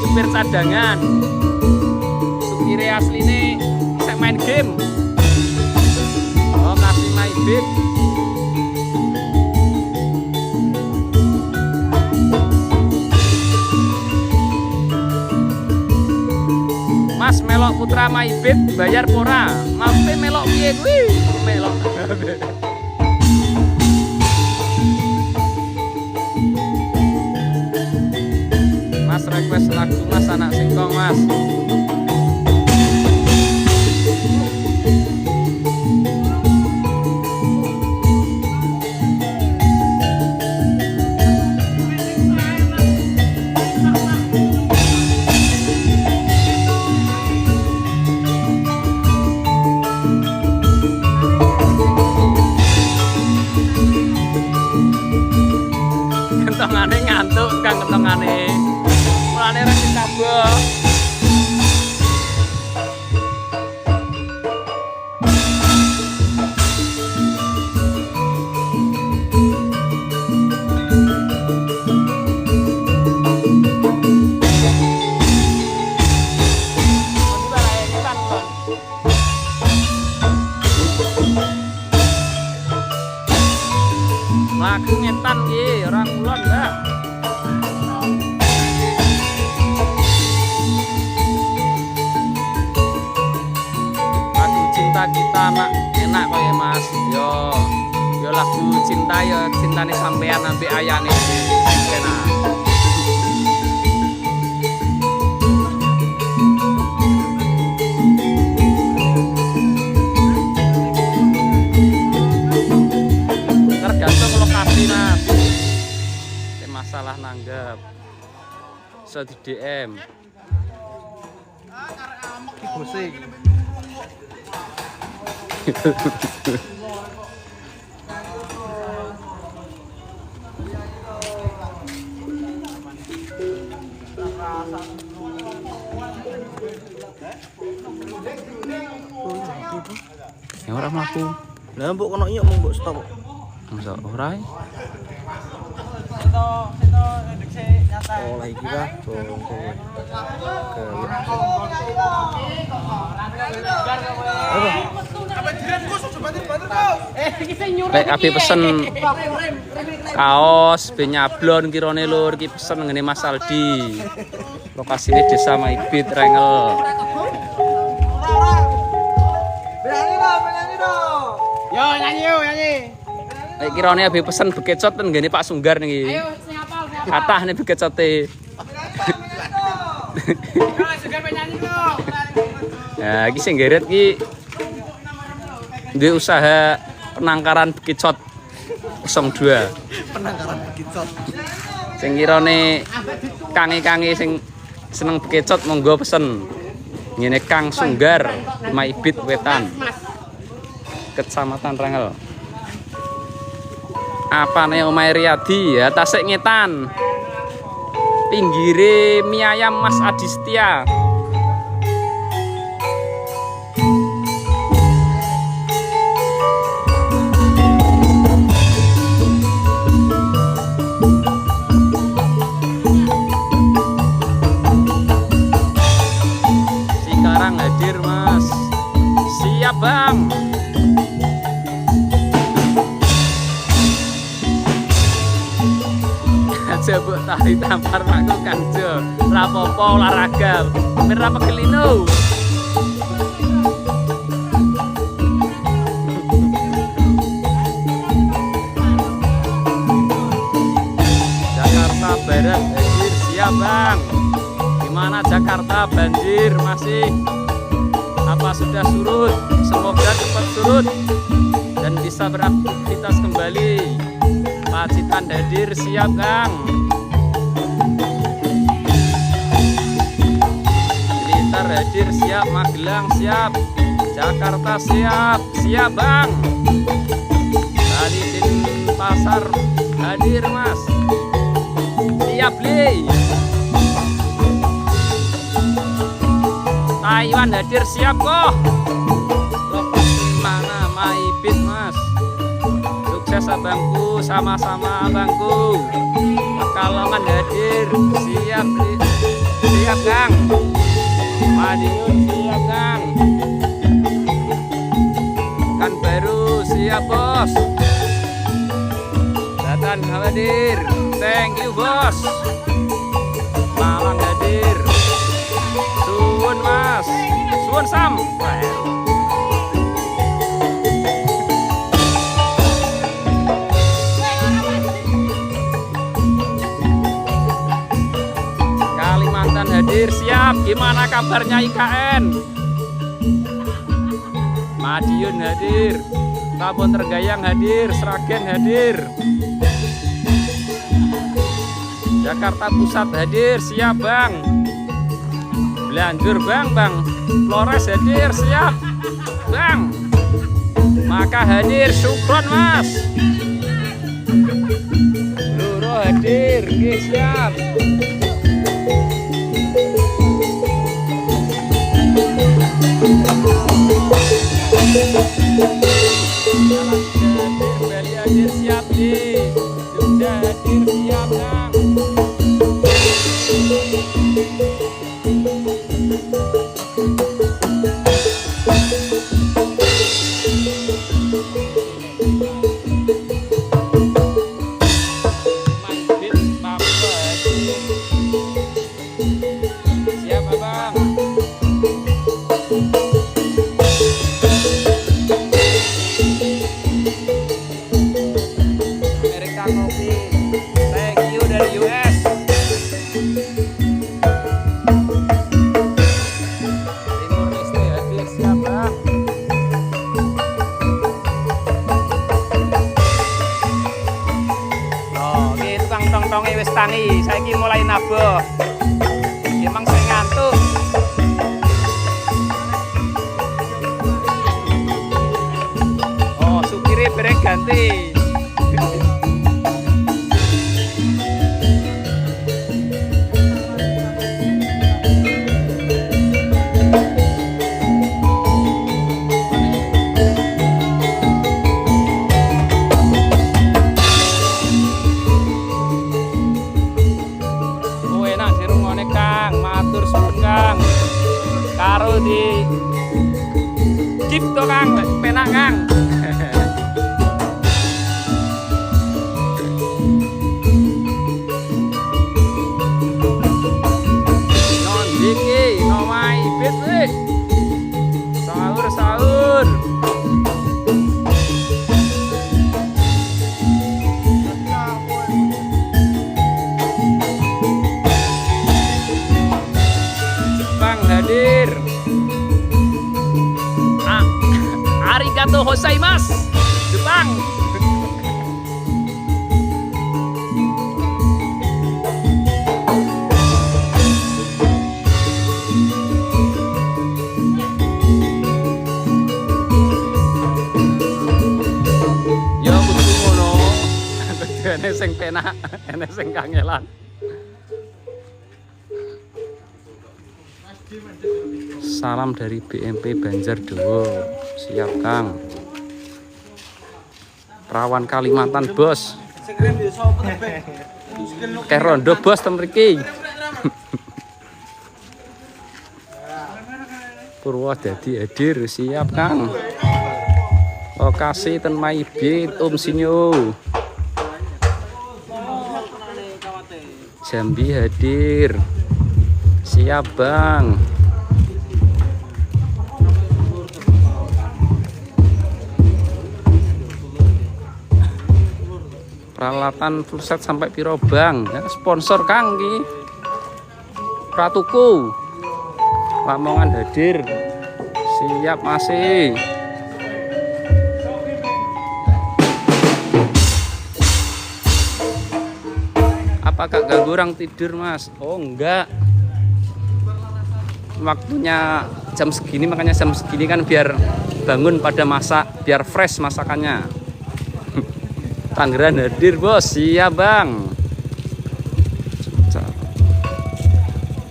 Supir cadangan. Supir asline sek main game. Oh, kasih main beat. Mas melok Putra Maibit bayar pora. Mampe melok piye kuwi? Melok. Mas request lagu Mas anak singkong Mas. Kentongane ngantuk Kang kentongane. Mulane ra ditabok. Lagu ngetan ki orang ulon Mbak. Lagu cinta kita nak enak kok ya Mas. Yo lagu cinta ya cintane sampean sampe ayane enak. Tergantung lokasi Mas. Masalah nanggap. So di DM. Pusing. Ya ora mlaku. Lah mbok kono nyok mbok stop. Masa ora? Oh lah iki lah. Lek api pesen kaos ben nyablon kirane lur iki pesen ngene Mas Aldi. Lokasine Desa Maibit Rengel. Yo nyanyi yo nyanyi. Lek kirane api pesen bekecot ten ngene Pak Sunggar niki. Ayo sing hafal. Kathah nih bekecote. Sudah penyanyi dong. Ya iki sing geret iki duwe usaha penangkaran bekicot 02. Penangkaran bekicot. Sing kirane kange-kange sing seneng bekicot monggo pesen. Ngene Kang Sunggar Maibit Wetan. Kecamatan Rengel. Apane omahe Riyadi ya tasik ngetan. Pinggire mie ayam Mas Adistia. Sekarang hadir Mas. Siap Bang. Coba tari tampar makku kanjo rapopo olahraga berapa kelino Jakarta Barat banjir siap Bang. Gimana Jakarta banjir masih apa sudah surut? Semoga cepat surut dan bisa beraktivitas kembali. Pacitan hadir siap Kang. Blitar hadir siap, Magelang siap, Jakarta siap, siap Bang. Tadi Pasar hadir Mas. Siap Li. Taiwan hadir siap kok. Lokasi mana Maibit Mas. Sukses abangku, sama-sama abangku. Pekalongan hadir, siap siap Kang. Madiun siap Kang. Kan baru siap bos. Datan hadir, thank you bos. Malang hadir, suwun Mas, suwun Sam. Hadir siap, gimana kabarnya IKN? Madiun hadir, Tabon Tergayang hadir, Sragen hadir, Jakarta Pusat hadir, siap Bang. Belanjur Bang, Flores hadir, siap Bang. Maka hadir, syukron Mas. Luro hadir, siap. Bali hadir siap di Jogja hadir siap Kang. Maibit Papua hadir. Siap Abang. Thank you dari US. Timur Leste hadir siap Bang. Oh, ini tukang tong-tonge wis tangi. Saiki mulai nabuh. Emang saya ngantuk. Oh, supire brek ganti. suwun Kang. Karo di gift to Kang, penak Kang. Non diki, no mai bit weh. Sahur. Jepang hadir. Arigato gozaimasu. Jepang. Ya kudu ngono. Ene sing penak, ene sing kangelan. Salam dari BMP Banjardowo. Siap Kang. Perawan Kalimantan bos. Kayak rondo bos ten mriki. Purwodadi hadir. Siap Kang. Lokasi ten Maibit Sinyo. Jambi hadir. Siap Bang. Peralatan full set sampai piro Bang? Ya, sponsor Kang ki. Pratuku. Lamongan hadir. Siap masih. Apakah ganggu orang tidur Mas? Oh enggak. Waktunya jam segini, makanya jam segini kan biar bangun pada masak, biar fresh masakannya. Tangerang hadir bos. Siap Bang.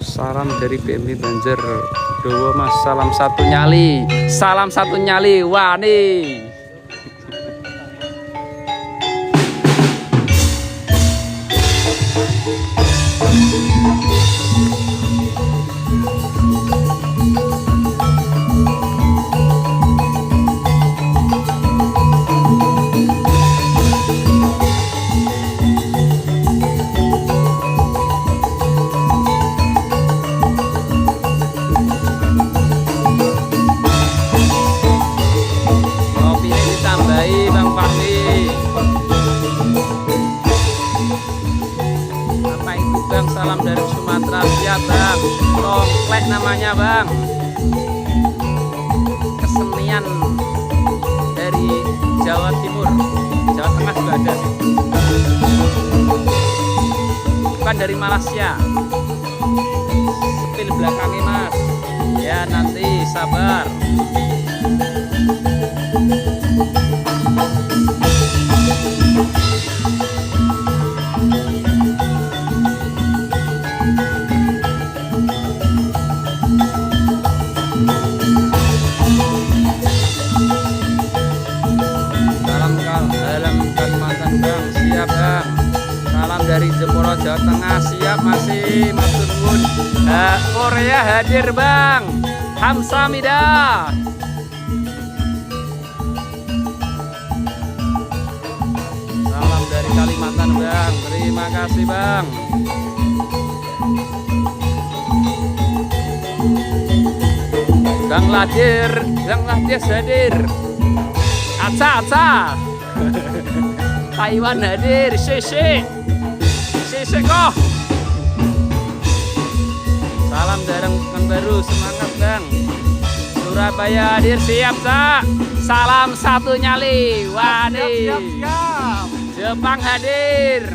Salam dari BMP Banjardowo Mas. Salam satu nyali. Salam satu nyali. Wani. Salam dari Sumatera. Siap Bang. Tongklek namanya Bang. Kesenian dari Jawa Timur. Jawa Tengah juga ada sih. Bukan dari Malaysia. Sepil belakangnya Mas. Ya nanti sabar. Salam dari Jeporo Jawa Tengah. Siap masih Mas Gungun. Korea hadir Bang. Hamsamida. Salam dari Kalimantan Bang. Terima kasih Bang. Bang Ladir hadir. Aca. Taiwan hadir, Sese kok. Salam dari Pekanbaru, semangat Bang. Surabaya hadir, siap Cak. Salam satu nyali, Wani. Siap. Jepang hadir.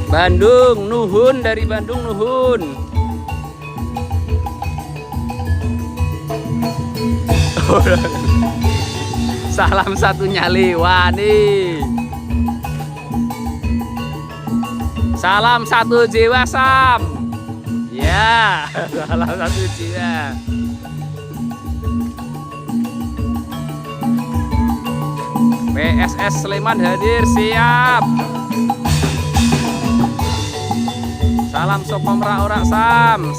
Bandung, nuhun dari Bandung, nuhun. Salam satu nyali, Wani. Salam satu jiwa, Sam. Ya, salam satu jiwa. PSS Sleman hadir, siap. Salam sokom ora Sam,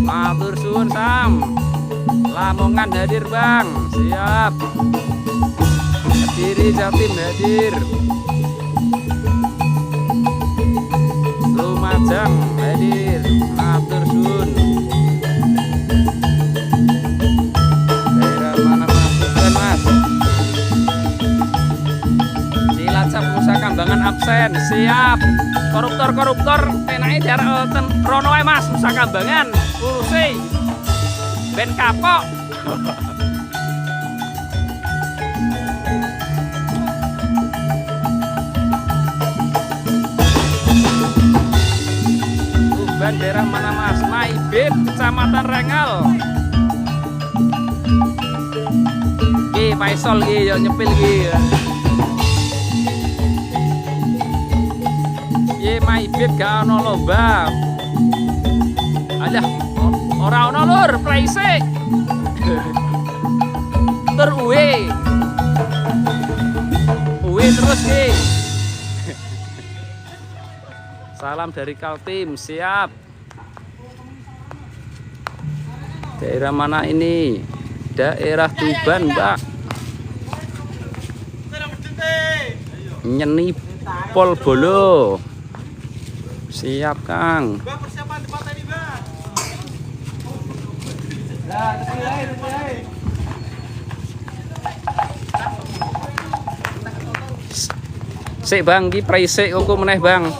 matur suwun Sam. Lamongan hadir Bang, siap. Kediri Jatim hadir. Lumajang hadir, matur suwun. Daerah mana Mas? Bukan Mas. Cilacap Nusa Kambangan absen, siap. Koruptor penake jarak rono ae Mas, Nusa Kambangan urusi ben kapok. Tuban daerah mana Mas? Naibib Kecamatan Rengal. Ki Faisal ki yo nyepil ki. Maibib gak ono lomba. Alah, ora ono lur, praise. Tur uwe terus ki. Salam dari Kaltim, siap. Daerah mana ini? Daerah Tuban, Mbak. Nyeni Pol Bolo. Siap Kang. Bang, persiapan tempat ini Bang. Sik Bang, ki praise kok meneh Bang.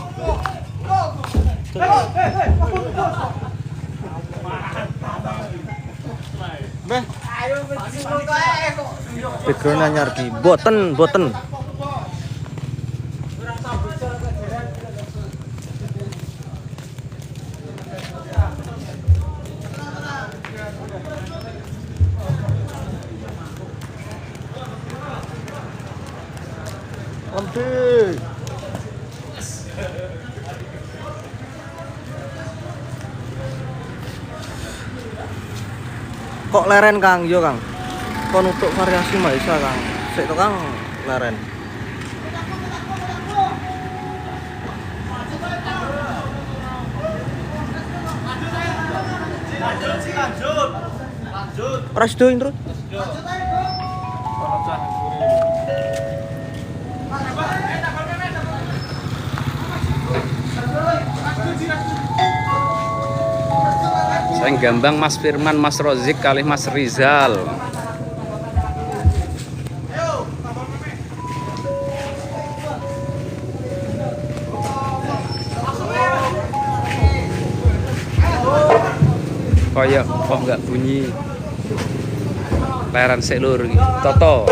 Background anyar ki. Boten. Ampun. Kok leren Kang? Yo Kang. Kon untuk variasi Maisa Kang. Sik to Kang leren. Lanjut. Presdoin terus. Saya gambang Mas Firman, Mas Rozik kali Mas Rizal. Kayak kok nggak bunyi. Leren sik lur iki. Toto.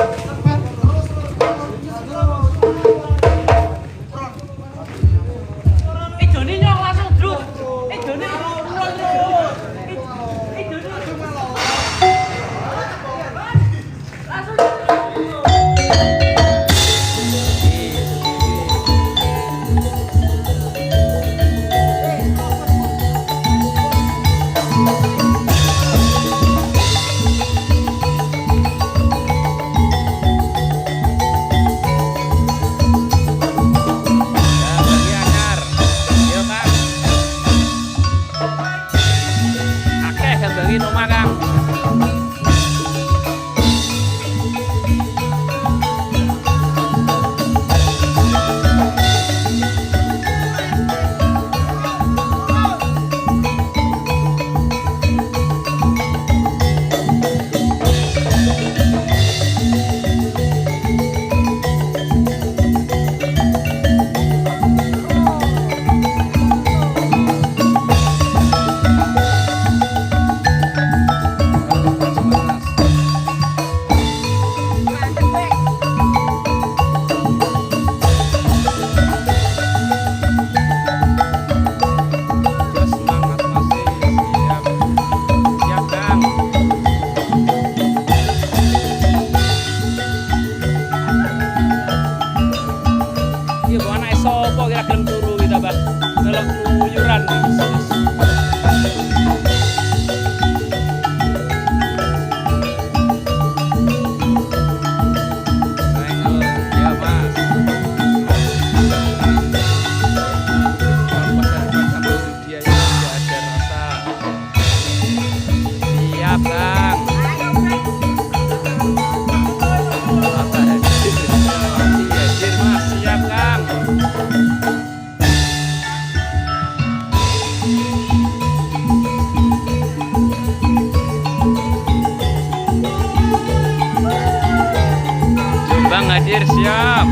hadir siap.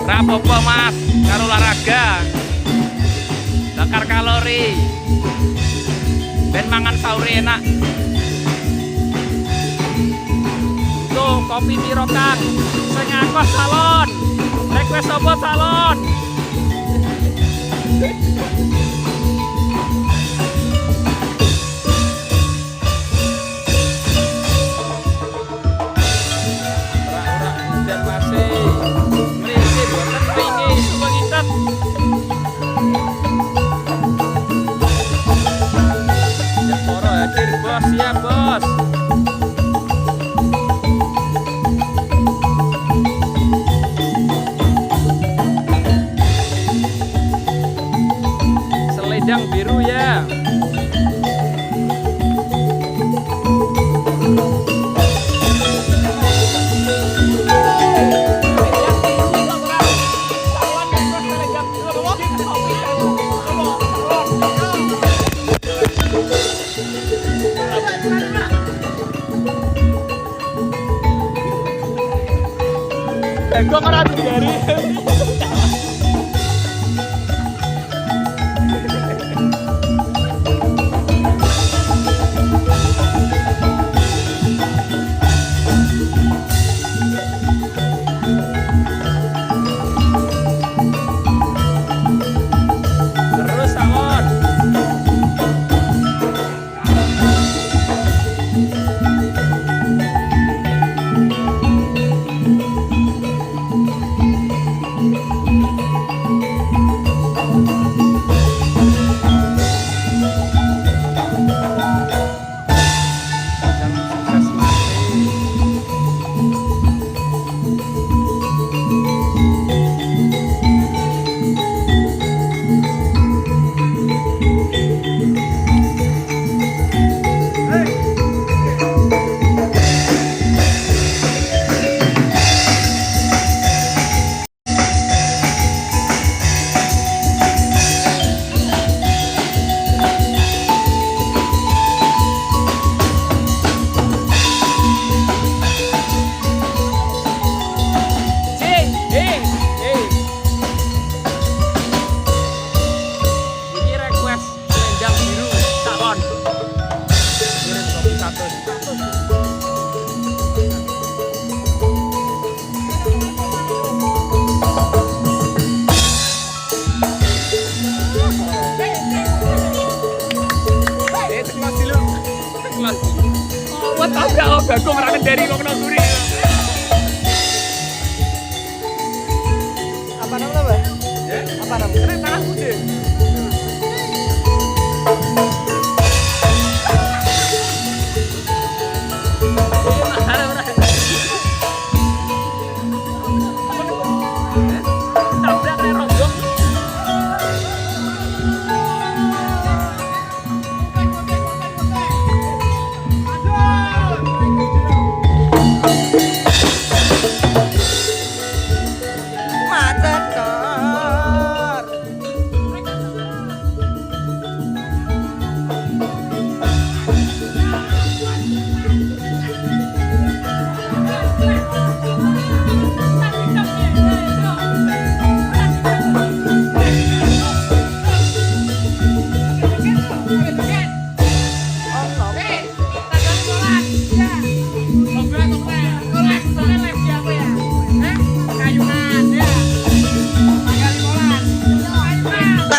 Rapopo mas, karo olahraga, bakar kalori, ben mangan sahur enak. Tuh kopi piro Kang, sing ngakos salon, request apa salon? Siap bos. Selendang biru ya. Gue kan ada dari. Terus salon. Aku merakan dari kok kena suri. Apa namanya, Pak? Ya? Apa namanya? Kena tanganku deh.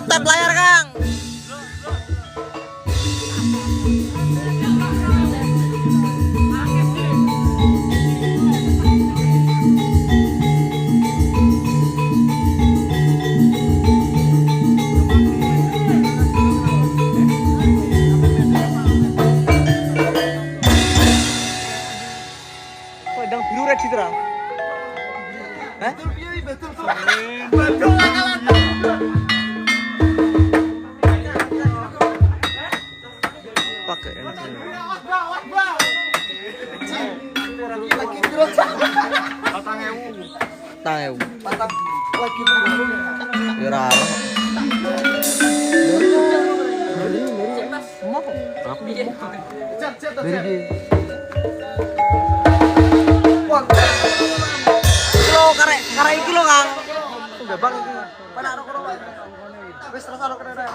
Tap layar Kang. Sedang biru red citra. Hah? Pakai Lagi biru. tahu. Patang lagi biru. Ya raro. Dari Abang iki. Penak rokok. Wis terus rokok rek.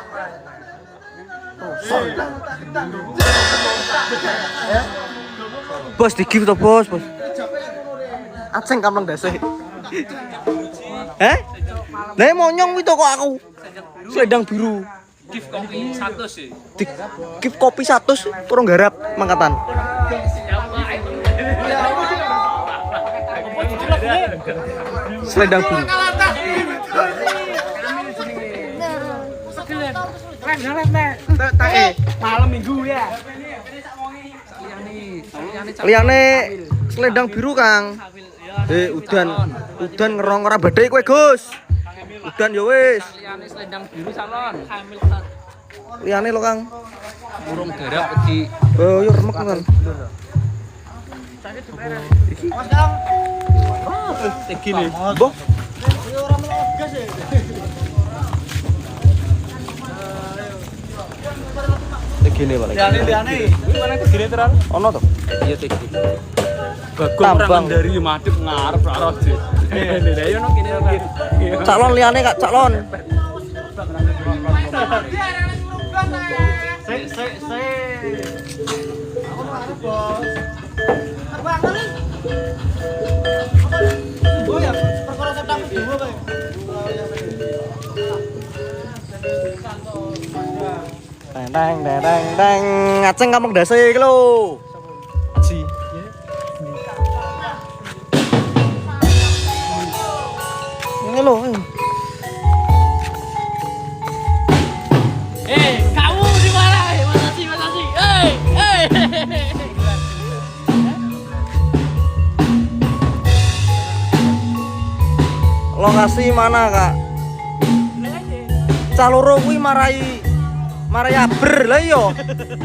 Bos di gift to bos. Aceng kamlang dase. Lah monyong itu kok aku. Selendang biru. Gift kopi 100 sih. Gift kopi 100 kurang garap mangkatan. Selendang biru. Malam minggu ya. Liyane selendang biru Kang. Udan ngerong ora badhe kowe Gus. Udan ya wis. Liyane selendang biru salon. Liyane lho Kang. Burung garap di Oh yo remek kan. Iki. Gini. Mbah. Gini Pak. Liane. Kuwi mana gini tenan? Ono to? iya tegi. Bagong Tambang. dari madhep ngarep ra roje. Lah yo nang kene kiri. Calon liyane Kak, calon. Deng. Ngaceng kampung dase iki lho. Ji. Ini lho. Kamu di mana? Makasih. Lokasi mana Kak? Caloro kuwi marai aber lah iya.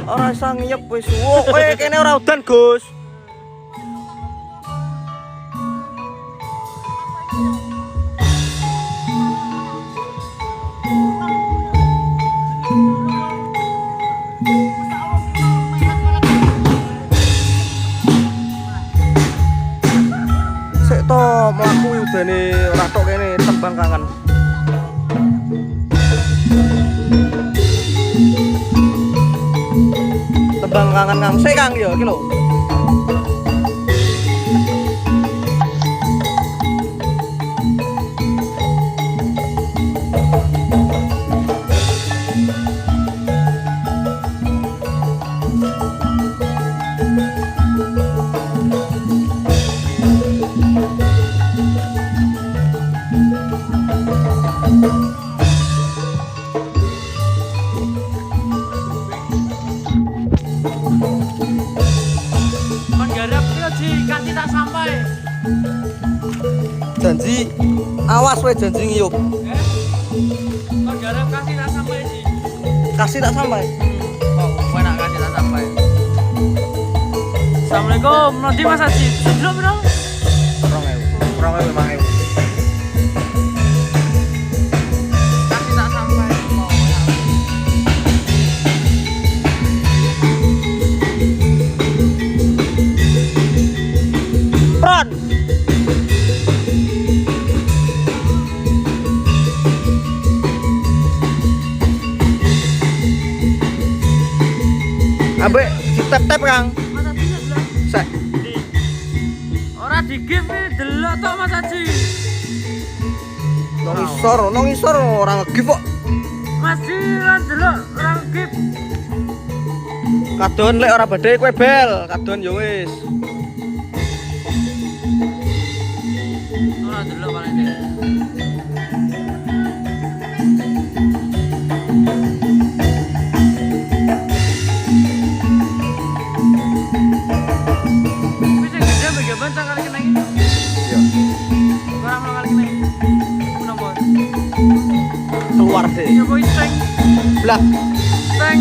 Ora isa ngiyep wis. Kowe kene ora udan, Gus. Sik to mlaku udane ora tok kene tembang kangen. Tembang kangen Kang. Sik Kang ya iki lho. Menggarap itu kasih tak sampai. Janji awas we janji ngiyup. Menggarap kasih tak sampai sih. Kasih tak sampai. Oh, gue nak kasih tak sampai. Assalamualaikum, nanti Mas Haji. Sebelum bro. 2.000, 5.000. Kasih tak sampai. Pron. Ambek ditep-tep Kang. Mas Haji sebelah. Sek. Orang di game nih delok tok Mas Haji. Nong isor ora nge-give kok. Masih kan delok orang game. Kadon lek ora badhe kowe bel, kadon ya wis. Orang delok paling deh. Bisa gede bagaimana kali kena ini? Iya. Kurang kali kena ini. Nomor. Keluar deh. Iya boy tank. Blak. Tank.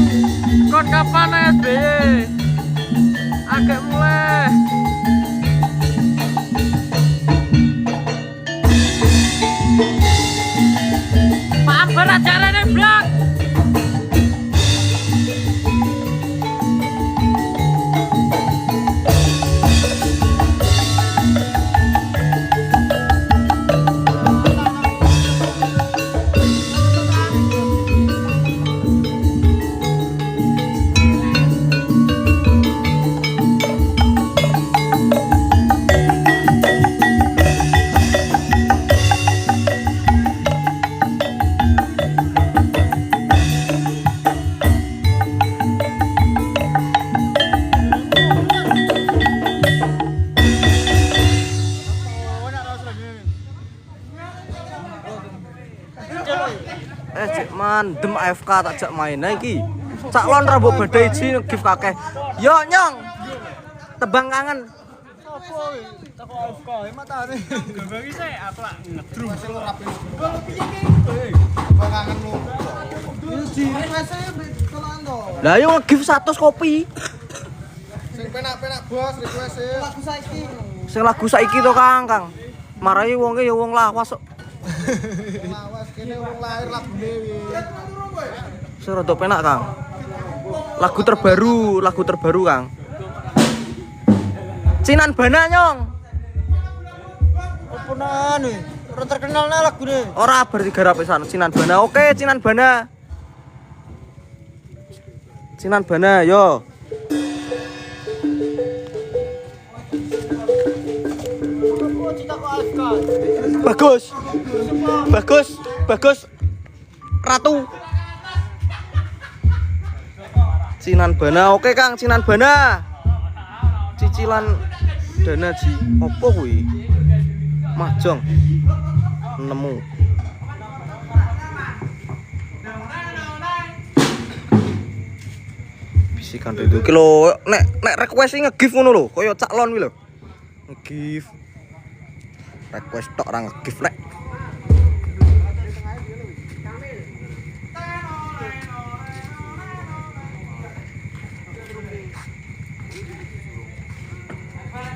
Kon kapan SBY? Agak mulai. Maaf berat caranya blak. Mandem AFK tak jak main iki. Caklon rambut badai ji gift kakeh. Yo nyong. Tebang kangen. Lah yo nge-gift 100 kopi. Sing penak-penak bos request lagu saiki. Sing lagu saiki to Kang. Marai wonge ya wong lawas kok. Lawas kene wong lahir lagune wi. Sing rada penak Kang. Lagu terbaru Kang. Cinan Bana nyong. Openan wi. Ora terkenal nah lagune. Ora berarti garap pisan Cinan Bana. Oke, Cinan Bana. Cinan Bana yo. Bagus. Ratu. Cinan Bana. Oke Kang, Cinan Bana. Cicilan dana ji opo kuwi? Mahjong. Nemu. Bisikan itu iki lho, nek request nge-gift ngono lho, kaya caklon kuwi lho. Nge-gift. Request tok ora nge-gift lek.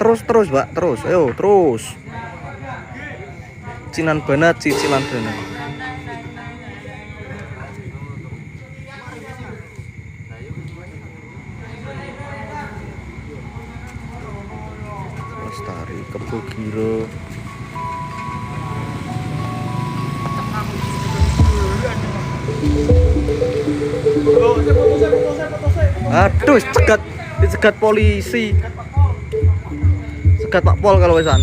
Terus Mbak, terus. Ayo, terus. Cinan Bana, cicilan dana. Lestari Kebogiro. Aduh, cegat polisi. Cegat Pak Pol kalau wesan.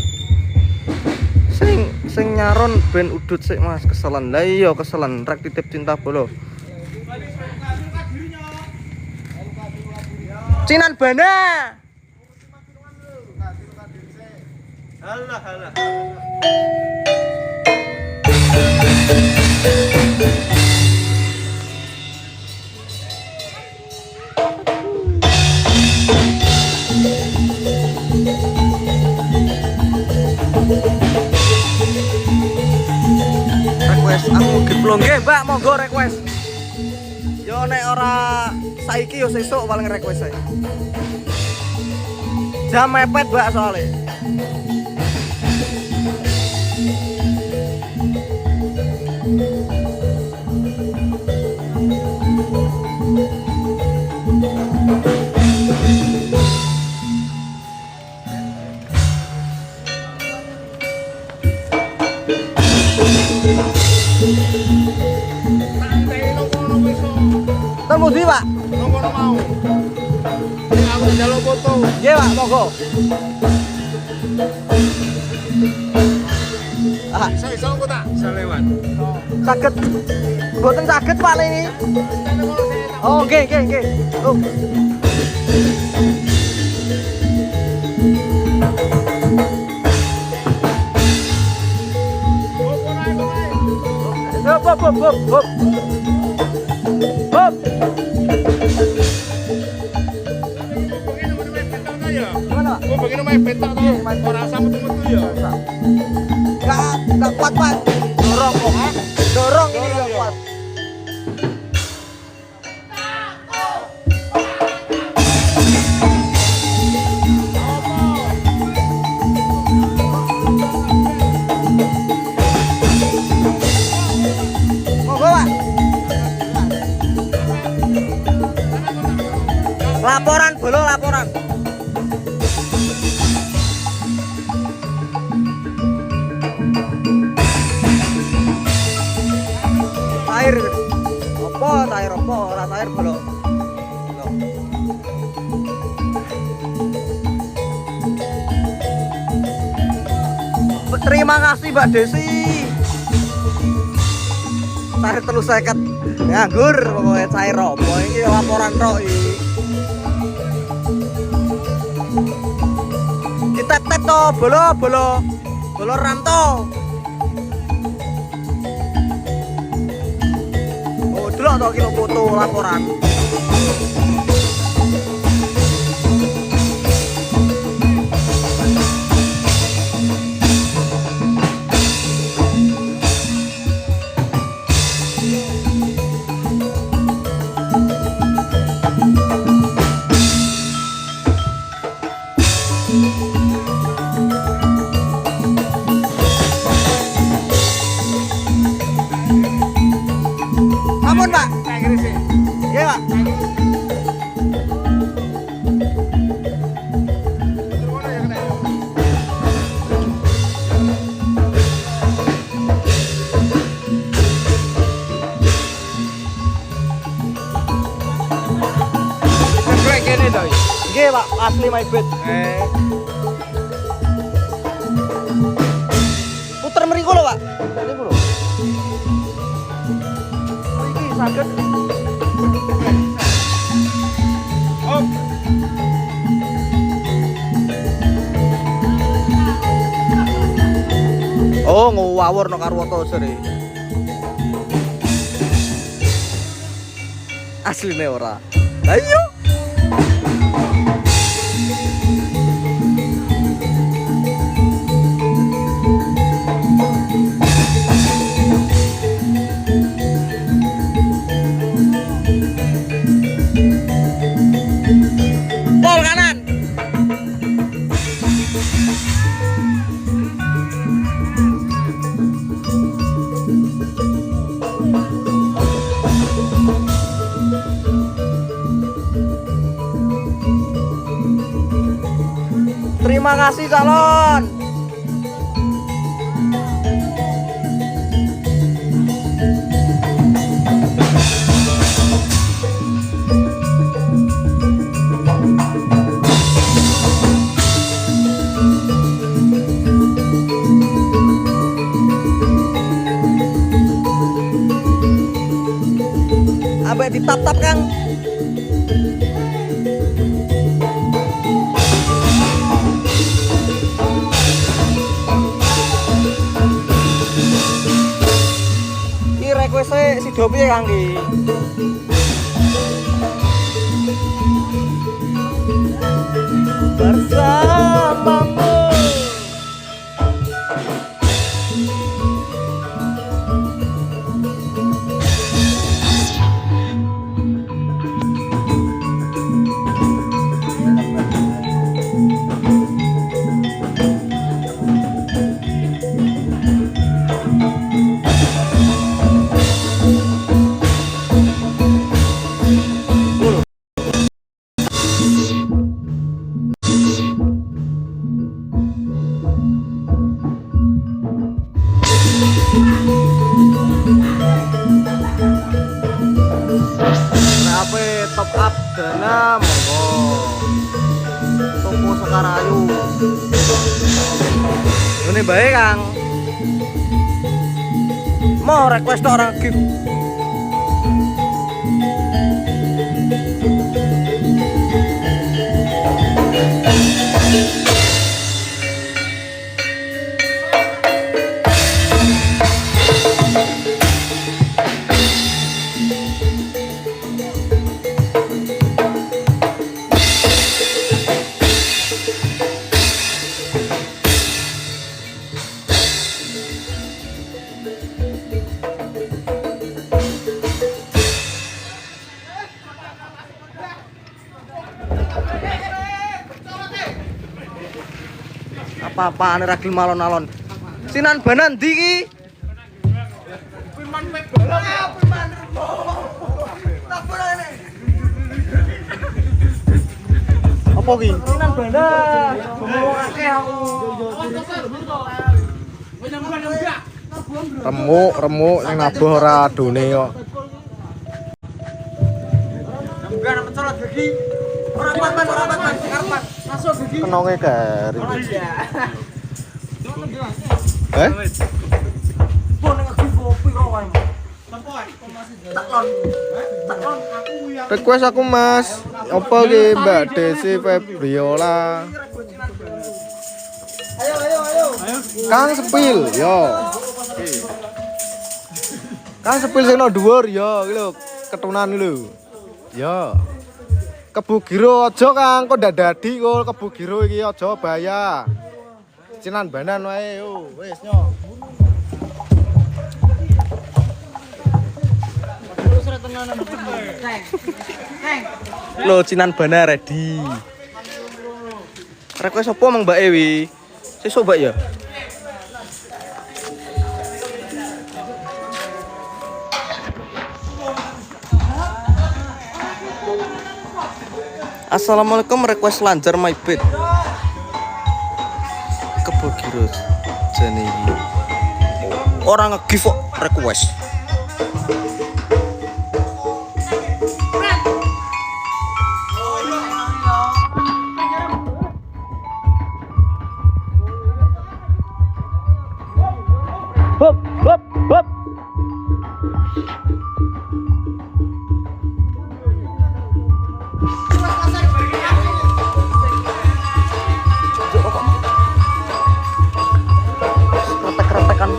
Sing nyaron ben udut sik Mas, keselan. Lah iya keselan rek titip cinta bolo. Cinan Bana. Halah. Request aku giplong nggih Mbak, monggo request. Yo nek ora saiki yo sesuk paling request saya. Jam mepet Mbak soalnya. Temu di Pak. Ngono mau. Aku njaluk foto. Nggih Pak, monggo. Iso kok tak? Iso lewat. Saged. Mboten saged Pak ini. Oh, nggih. Oh. Hop. Gimana Pak? Oh, begini main bentak to. Ora sama metu ya. Enggak kuat Pak. Dorong kok. Dorong ini enggak kuat. Monggo Pak. Laporan bolo laporan. Air apa rasa air bolo. Terima kasih Mbak Desi. Cair 350 nganggur pokoknya cair apa ini laporan tok iki. Ditep-tep to bolo ranto. Oh delok to kilo foto laporan. Ampun, Pak. Iya, Pak. Nggih, Pak, asli my bed. Puter mriku lho, Pak. Mriku lho. Iki saged. Oh, ngawur nang Karwoto sere. Asline ora. Lah iya. Pol kanan. Terima kasih calon. Ambek ditap-tap Kang. Iki request-e si Dopi Kang iki. Bersamamu. Top up dana monggo toko Sekarayu ini baik Kang mau request orang gift apa-apaan ragil malon-alon sinan banan ndi iki pirman pe bolong pirman tak boleh apa ki sinan banan ngomong akeh aku remuk yang nabuh ora adone kok enggak mencolot gigi ora pat karpat masuk gigi kenonge garing request aku Mas apa ki Mbak Desi Febriola ayo Kang Sepil yo Kang Sepil sing no dhuwur yo iki lho ketunan lho. Ya. Kebu Giro aja Kang, kok ndak dadi kok Kebu Giro iki aja bahaya. Cinan banan wae yo, wis nyo. Lo Cinan Bana ready. Request apa Mang Mbak Ewi? Sesuk Mbak ya. Assalamualaikum, request lancar my bed. Kebogiro jane iki. Ora nge-give kok request. Hop hop hop. Kretek-kretekan.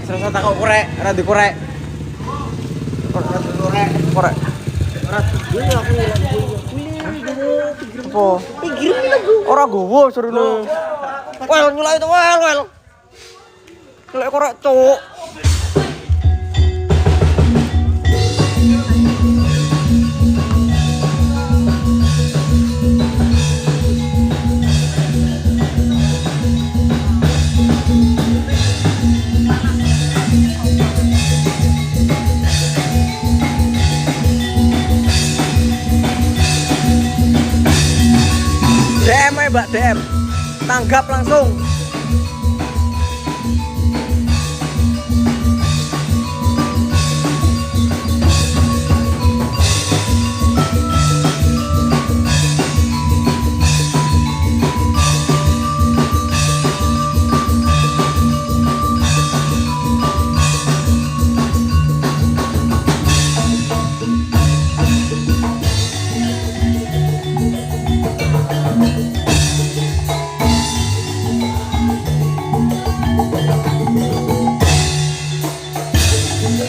Serasa tak kok korek, ora dikorek. Korek. Apa? Ora gowo surune. Wel nyulai to wel. Lek korek cuk. DM aja Mbak, DM. Tanggap langsung.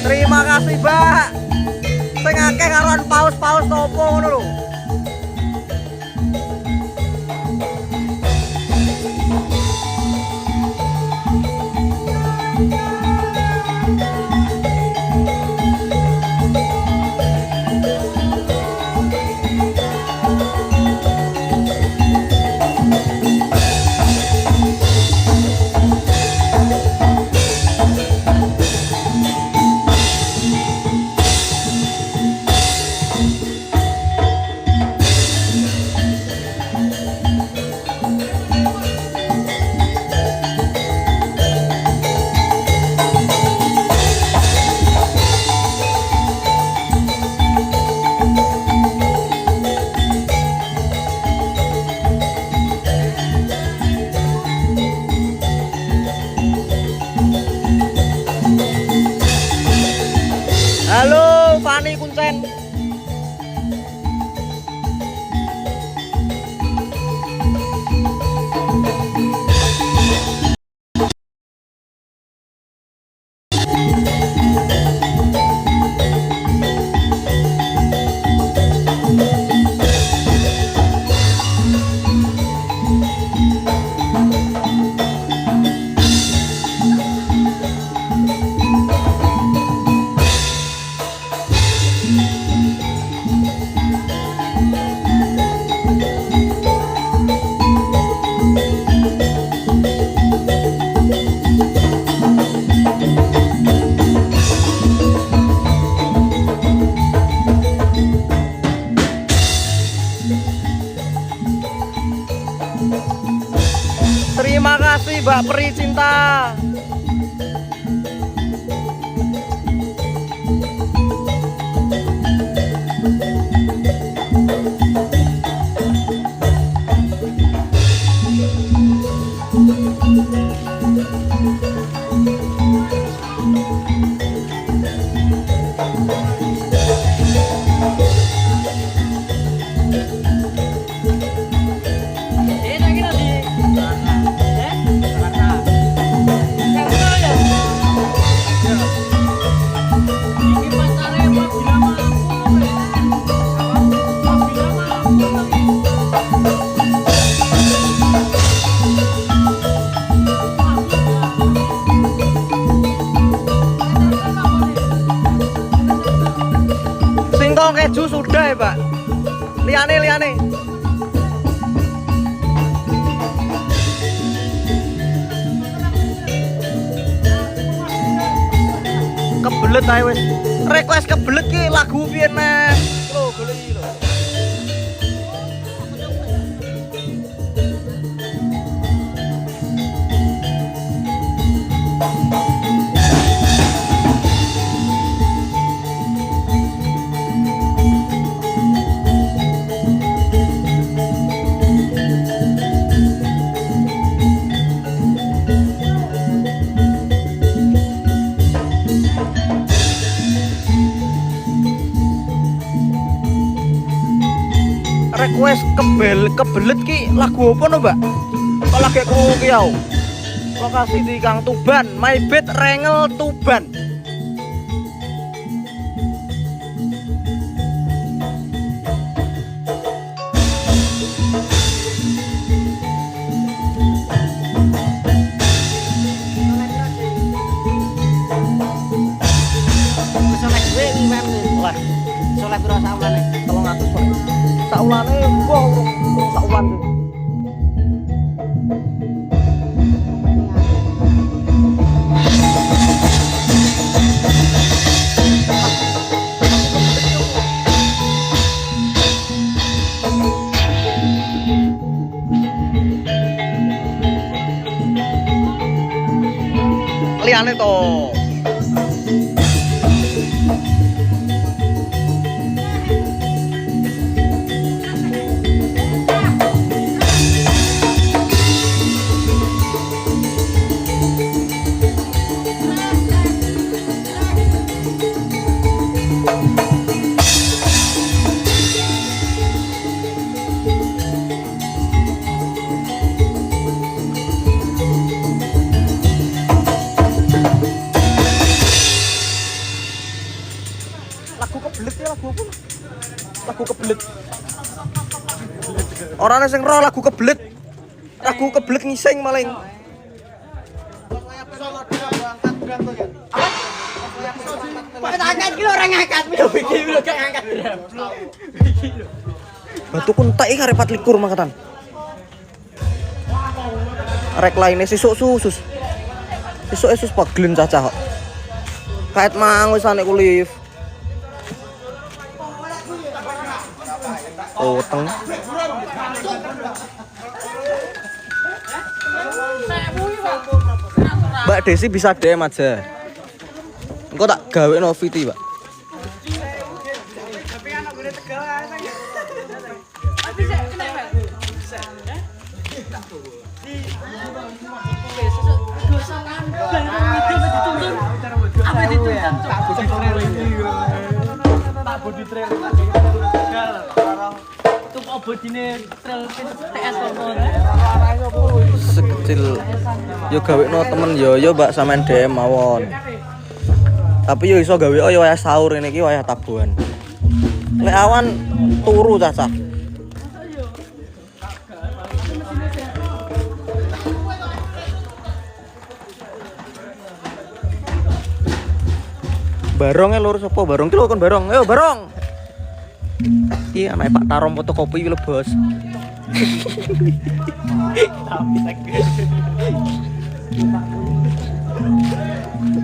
Terima kasih, Mbak. Sing akeh karuan paus-paus topo ngono lho. Halo, Fani Kuncen. Terima kasih Mbak Peri Cinta. Pak. Liane. Kebelet ae wis. Request kebelet ki lagu piye neh? Lho, golek iki lho. Request kebelet ki lagu apa no Mbak? Kok lagi krungu ki aku. Lokasi di Kang Tuban, My Bed Rengel Tuban. Soleh gue imam nih. Lah, Soleh piro saulane? 300 Pak. Saulane wah saulan tuh. Liane toh. Lagu kebelet ya lagu apa? Lagu kebelet. Orangnya sing roh lagu kebelet. Lagu kebelet ngising maling. Angkat ki orang ngangkat, bikin lu gak ngangkat. Batu kuntai kare 24 mangkatan. Rek lainnya sisuk susus. Sisuk sus paglen cacah kok. Kait mang wis anek kulif. Oh, teng. Mbak Desi bisa DM aja. Engko tak gawe no VT, Pak. Sekecil yo gawe no temen yo Mbak sampean DM mawon. Tapi yo iso gawe yo wayah sahur ini iki wayah tabuhan. Lek awan turu cacah. Barongnya lurus apa? Barong ki lho kon barong. Ayo barong. Iki anake Pak Tarom fotokopi iki lho, Bos.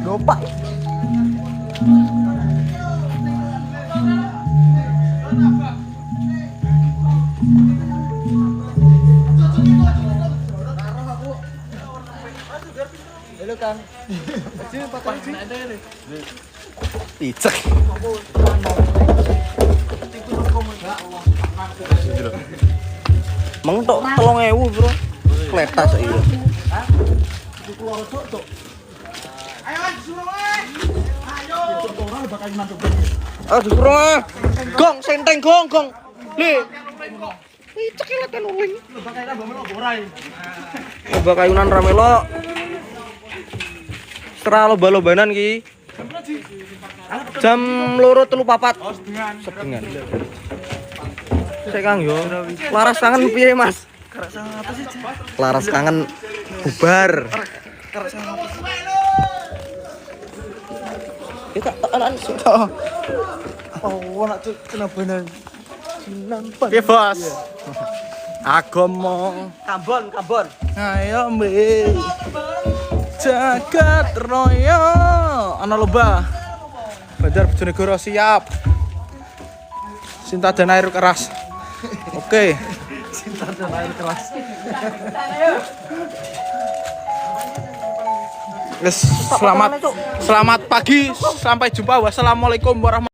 Gopak. Halo Kang. Icek. Mentok 3.000, Bro. Kletas iki. Ayo disuruh. Gong senteng gong. Le. Icek iki lek nuling. Lomba kayunan ramelo. Stra lomba-lombanan ki. Jam 2:34. Oh, sedengan. Sik Kang yo. Laras kangen piye, Mas? Laras kangen bubar. Ya tak anak sik. Oh, nak kena bener. Piye, Bos? Agama Kambon. ayo mbek. Jagat raya ana lomba. Banjar Bojonegoro siap. Cinta dan air keras. Oke. Cinta dan air keras. Selamat pagi, sampai jumpa. Wassalamualaikum warahmatullahi